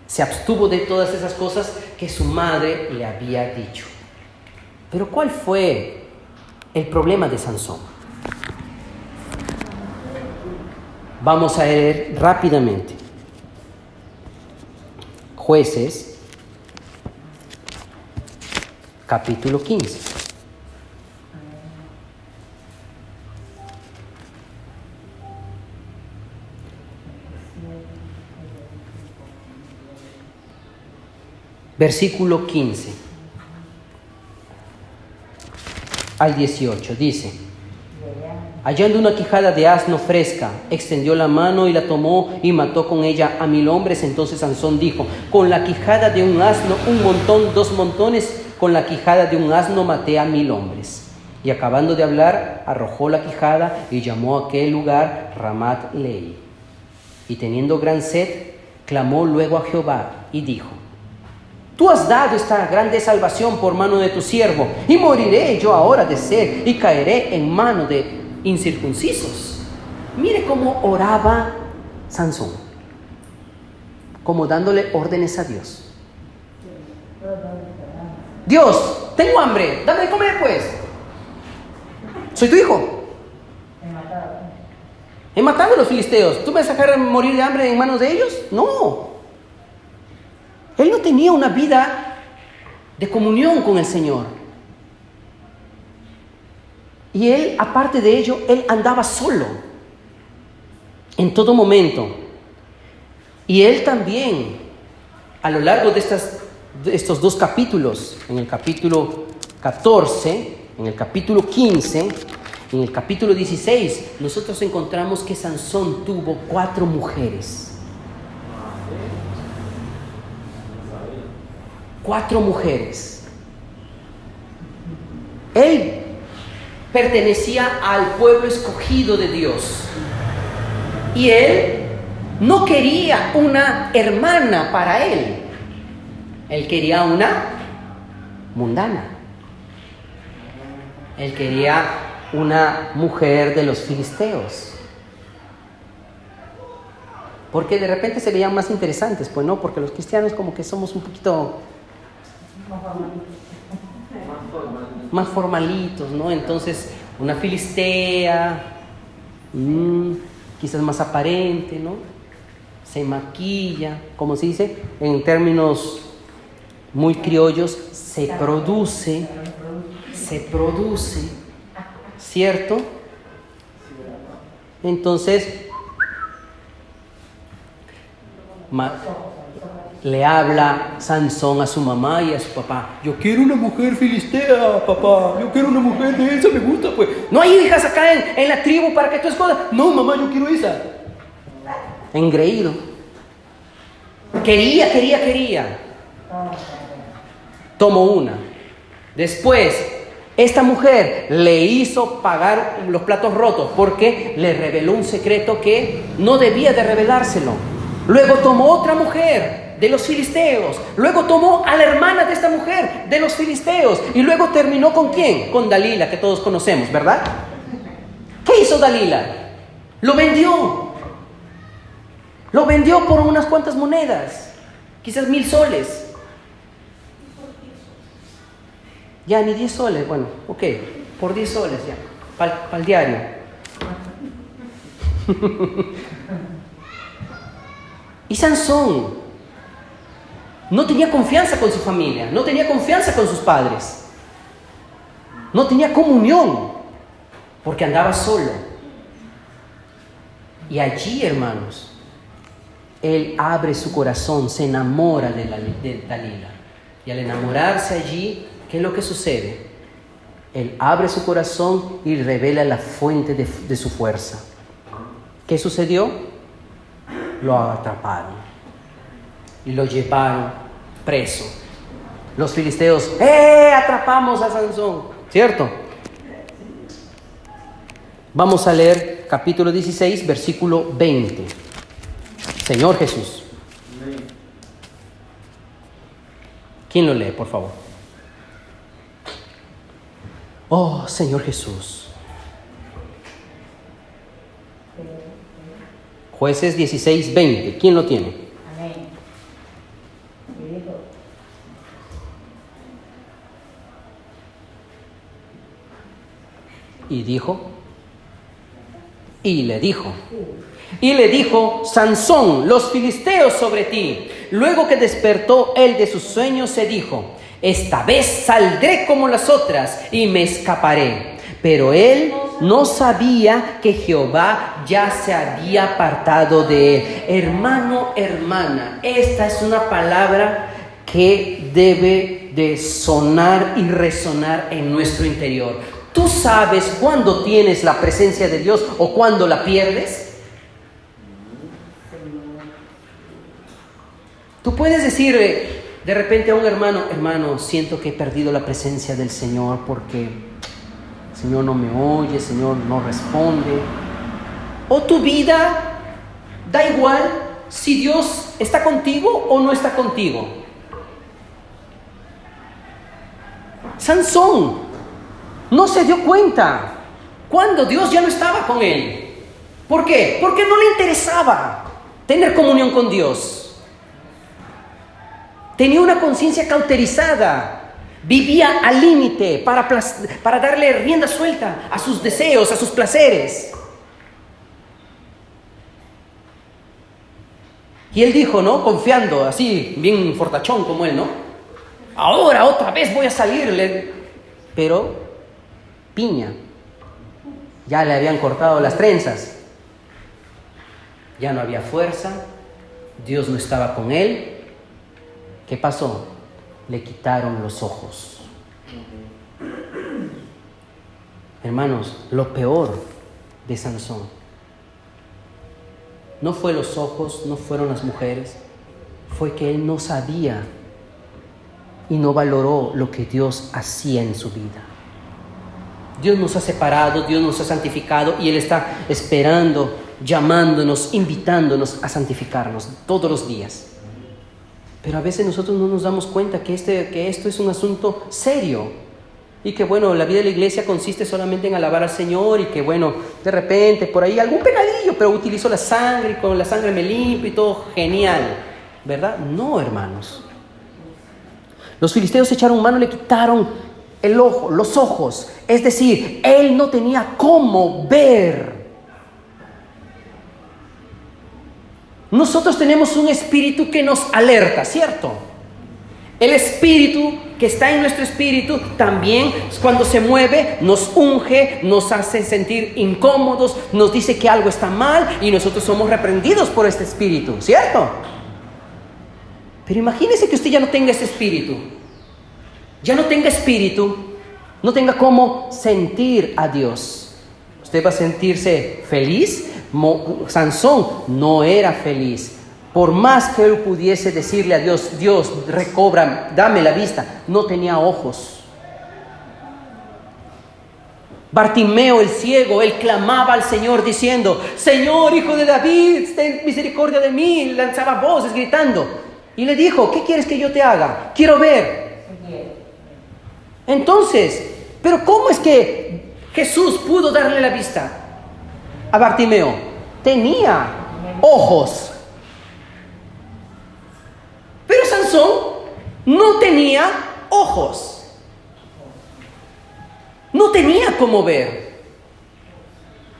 Se abstuvo de todas esas cosas que su madre le había dicho. Pero ¿cuál fue el problema de Sansón? Vamos a leer rápidamente. Jueces, capítulo 15. Versículo 15 al 18 dice: Hallando una quijada de asno fresca, extendió la mano y la tomó y mató con ella a 1000 hombres. Entonces Sansón dijo: con la quijada de un asno, 1 montón, 2 montones, con la quijada de un asno maté a 1000 hombres. Y acabando de hablar, arrojó la quijada y llamó a aquel lugar Ramat Lehi. Y teniendo gran sed, clamó luego a Jehová y dijo: tú has dado esta grande salvación por mano de tu siervo, y moriré yo ahora de sed y caeré en mano de incircuncisos. Mire cómo oraba Sansón, como dándole órdenes a Dios. Dios, tengo hambre, dame de comer pues. Soy tu hijo. He matado a los filisteos. ¿Tú me vas a dejar morir de hambre en manos de ellos? No. Él no tenía una vida de comunión con el Señor. Y él, aparte de ello, él andaba solo en todo momento. Y él también, a lo largo de estos 2 capítulos, en el capítulo 14, en el capítulo 15, en el capítulo 16, nosotros encontramos que Sansón tuvo 4 mujeres. 4 mujeres. Él pertenecía al pueblo escogido de Dios. Y él no quería una hermana para él. Él quería una mundana. Él quería una mujer de los filisteos. Porque de repente se veían más interesantes, pues no, porque los cristianos como que somos un poquito más formalitos, ¿no? Entonces, una filistea, quizás más aparente, ¿no? Se maquilla, como se dice, en términos muy criollos, se produce, ¿cierto? Entonces, le habla Sansón a su mamá y a su papá: yo quiero una mujer filistea, papá, yo quiero una mujer de esa, me gusta pues. No hay hijas acá en la tribu para que tú escojas. No, mamá, yo quiero esa. Engreído. Quería. Tomó una. Después, esta mujer le hizo pagar los platos rotos porque le reveló un secreto que no debía de revelárselo. Luego tomó otra mujer de los filisteos. Luego tomó a la hermana de esta mujer de los filisteos. Y luego terminó ¿con quién? Con Dalila, que todos conocemos, ¿verdad? ¿Qué hizo Dalila? Lo vendió. Lo vendió por unas cuantas monedas. Quizás 1000 soles. Ya, ni 10 soles. Bueno, ok. Por 10 soles ya. Para el diario. Y Sansón no tenía confianza con su familia, no tenía confianza con sus padres, no tenía comunión, porque andaba solo. Y allí, hermanos, él abre su corazón, se enamora de Dalila. Y al enamorarse allí, ¿qué es lo que sucede? Él abre su corazón y revela la fuente de su fuerza. ¿Qué sucedió? Lo atraparon y lo llevaron preso. Los filisteos, atrapamos a Sansón, ¿cierto? Vamos a leer capítulo 16, versículo 20. Señor Jesús. ¿Quién lo lee, por favor? Oh, Señor Jesús. Jueces 16, 20. ¿Quién lo tiene? Amén. Y le dijo, Sansón, los filisteos sobre ti. Luego que despertó él de sus sueños, se dijo: esta vez saldré como las otras y me escaparé. Pero él no sabía que Jehová ya se había apartado de él. Hermano, hermana, esta es una palabra que debe de sonar y resonar en nuestro interior. ¿Tú sabes cuándo tienes la presencia de Dios o cuándo la pierdes? Tú puedes decir de repente a un hermano, siento que he perdido la presencia del Señor porque el Señor no me oye, el Señor no responde. O tu vida da igual si Dios está contigo o no está contigo. Sansón no se dio cuenta cuando Dios ya no estaba con él. ¿Por qué? Porque no le interesaba tener comunión con Dios. Tenía una conciencia cauterizada. Vivía al límite para darle rienda suelta a sus deseos, a sus placeres. Y él dijo, ¿no? Confiando, así, bien fortachón como él, ¿no? Ahora otra vez voy a salirle. Pero, piña. Ya le habían cortado las trenzas. Ya no había fuerza. Dios no estaba con él. ¿Qué pasó? Le quitaron los ojos. Hermanos, lo peor de Sansón no fue los ojos, no fueron las mujeres, fue que él no sabía y no valoró lo que Dios hacía en su vida. Dios nos ha separado, Dios nos ha santificado y Él está esperando, llamándonos, invitándonos a santificarnos todos los días. Pero a veces nosotros no nos damos cuenta que esto es un asunto serio. Y que bueno, la vida de la iglesia consiste solamente en alabar al Señor y que bueno, de repente por ahí algún pecadillo, pero utilizo la sangre y con la sangre me limpio y todo genial, ¿verdad? No, hermanos. Los filisteos echaron mano y le quitaron el ojo, los ojos. Es decir, él no tenía cómo ver. Nosotros tenemos un espíritu que nos alerta, ¿cierto? El espíritu que está en nuestro espíritu también cuando se mueve nos unge, nos hace sentir incómodos, nos dice que algo está mal y nosotros somos reprendidos por este espíritu, ¿cierto? Pero imagínese que usted ya no tenga ese espíritu, no tenga cómo sentir a Dios. ¿Usted va a sentirse feliz? Sansón no era feliz. Por más que él pudiese decirle a Dios, Dios, recobra, dame la vista, no tenía ojos. Bartimeo el ciego, él clamaba al Señor diciendo, Señor, Hijo de David, ten misericordia de mí. Lanzaba voces gritando. Y le dijo, ¿qué quieres que yo te haga? Quiero ver. Entonces, ¿pero cómo es que Jesús pudo darle la vista a Bartimeo? Tenía ojos. Pero Sansón no tenía ojos. No tenía cómo ver.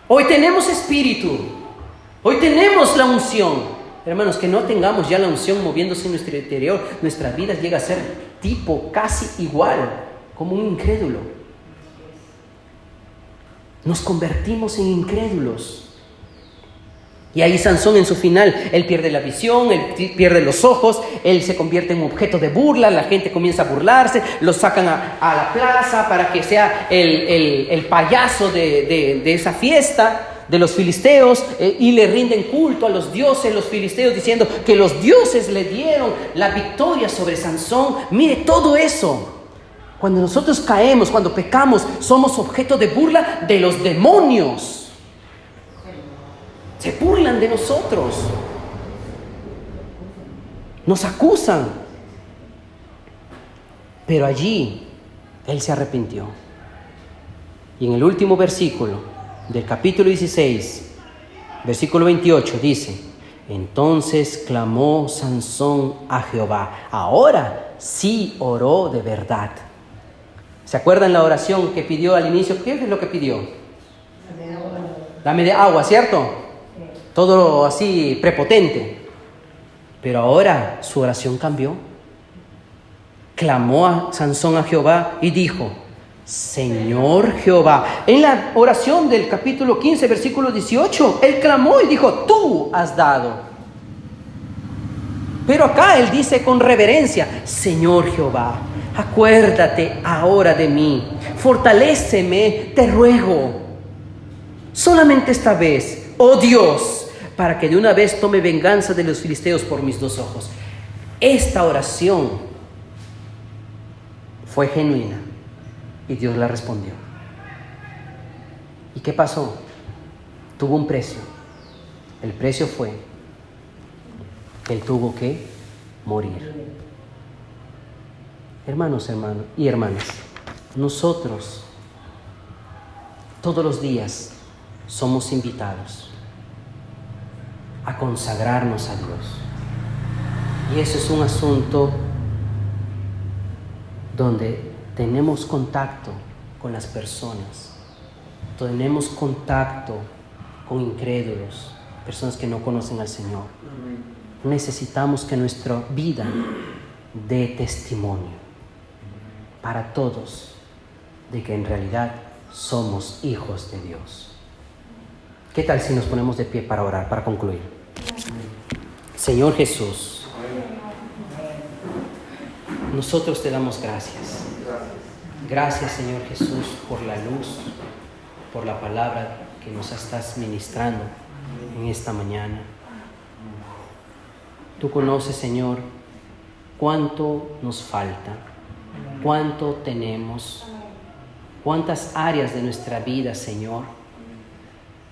Hoy tenemos espíritu. Hoy tenemos la unción. Hermanos, que no tengamos ya la unción moviéndose en nuestro interior, nuestra vida llega a ser tipo casi igual, como un incrédulo. Nos convertimos en incrédulos. Y ahí Sansón en su final, él pierde la visión, él pierde los ojos, él se convierte en objeto de burla, la gente comienza a burlarse, lo sacan a la plaza para que sea el payaso de esa fiesta de los filisteos y le rinden culto a los dioses, los filisteos, diciendo que los dioses le dieron la victoria sobre Sansón. Mire todo eso. Cuando nosotros caemos, cuando pecamos, somos objeto de burla de los demonios. Se burlan de nosotros. Nos acusan. Pero allí él se arrepintió. Y en el último versículo del capítulo 16, versículo 28, dice: entonces clamó Sansón a Jehová. Ahora sí oró de verdad. ¿Se acuerdan la oración que pidió al inicio? ¿Qué es lo que pidió? Dame de agua, ¿cierto? Todo así prepotente. Pero ahora su oración cambió. Clamó a Sansón a Jehová y dijo: Señor Jehová. En la oración del capítulo 15, versículo 18, él clamó y dijo: tú has dado. Pero acá él dice con reverencia: Señor Jehová. Acuérdate ahora de mí, fortaléceme, te ruego. Solamente esta vez, oh Dios, para que de una vez tome venganza de los filisteos por mis 2 ojos. Esta oración fue genuina y Dios la respondió. ¿Y qué pasó? Tuvo un precio. El precio fue que él tuvo que morir. Hermanos y hermanas, nosotros todos los días somos invitados a consagrarnos a Dios. Y eso es un asunto donde tenemos contacto con las personas, tenemos contacto con incrédulos, personas que no conocen al Señor. Necesitamos que nuestra vida dé testimonio para todos de que en realidad somos hijos de Dios. ¿Qué tal si nos ponemos de pie para orar, para concluir? Señor Jesús, nosotros te damos gracias. Gracias, Señor Jesús, por la luz, por la palabra que nos estás ministrando en esta mañana. Tú conoces, Señor, cuánto nos falta, cuánto tenemos, cuántas áreas de nuestra vida, Señor,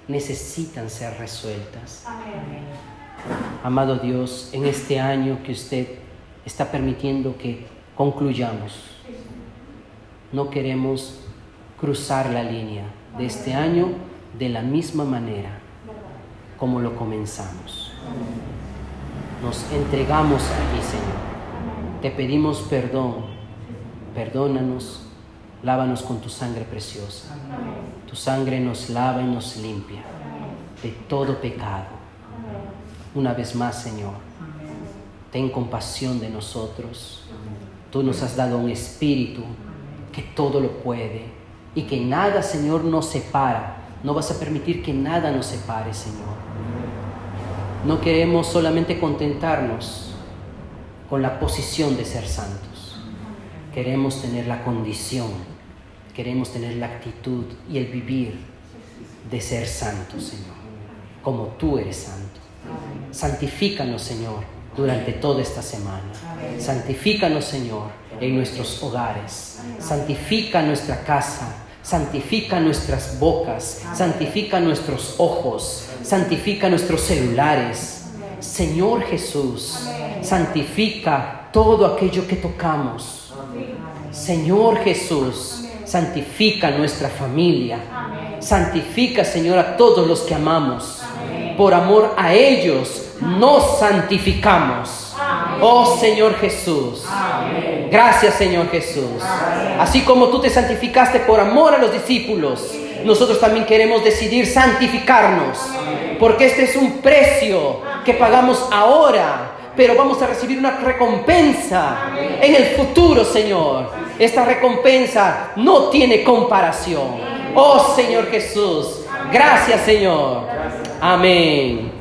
necesitan ser resueltas. Amado Dios, en este año que usted está permitiendo que concluyamos, no queremos cruzar la línea de este año de la misma manera como lo comenzamos. Nos entregamos a ti, Señor. Te pedimos perdón. Perdónanos, lávanos con tu sangre preciosa. Tu sangre nos lava y nos limpia de todo pecado. Una vez más, Señor, ten compasión de nosotros. Tú nos has dado un espíritu que todo lo puede y que nada, Señor, nos separa. No vas a permitir que nada nos separe, Señor. No queremos solamente contentarnos con la posición de ser santos. Queremos tener la condición, queremos tener la actitud y el vivir de ser santos, Señor, como tú eres santo. Santifícanos, Señor, durante toda esta semana. Santifícanos, Señor, en nuestros hogares. Santifica nuestra casa. Santifica nuestras bocas. Santifica nuestros ojos. Santifica nuestros celulares. Señor Jesús, santifica todo aquello que tocamos. Señor Jesús, santifica nuestra familia. Santifica, Señor, a todos los que amamos. Por amor a ellos nos santificamos. Oh Señor Jesús. Gracias, Señor Jesús. Así como tú te santificaste por amor a los discípulos, nosotros también queremos decidir santificarnos, porque este es un precio que pagamos ahora, pero vamos a recibir una recompensa en el futuro, Señor. Esta recompensa no tiene comparación. Oh Señor Jesús, gracias, Señor. Amén.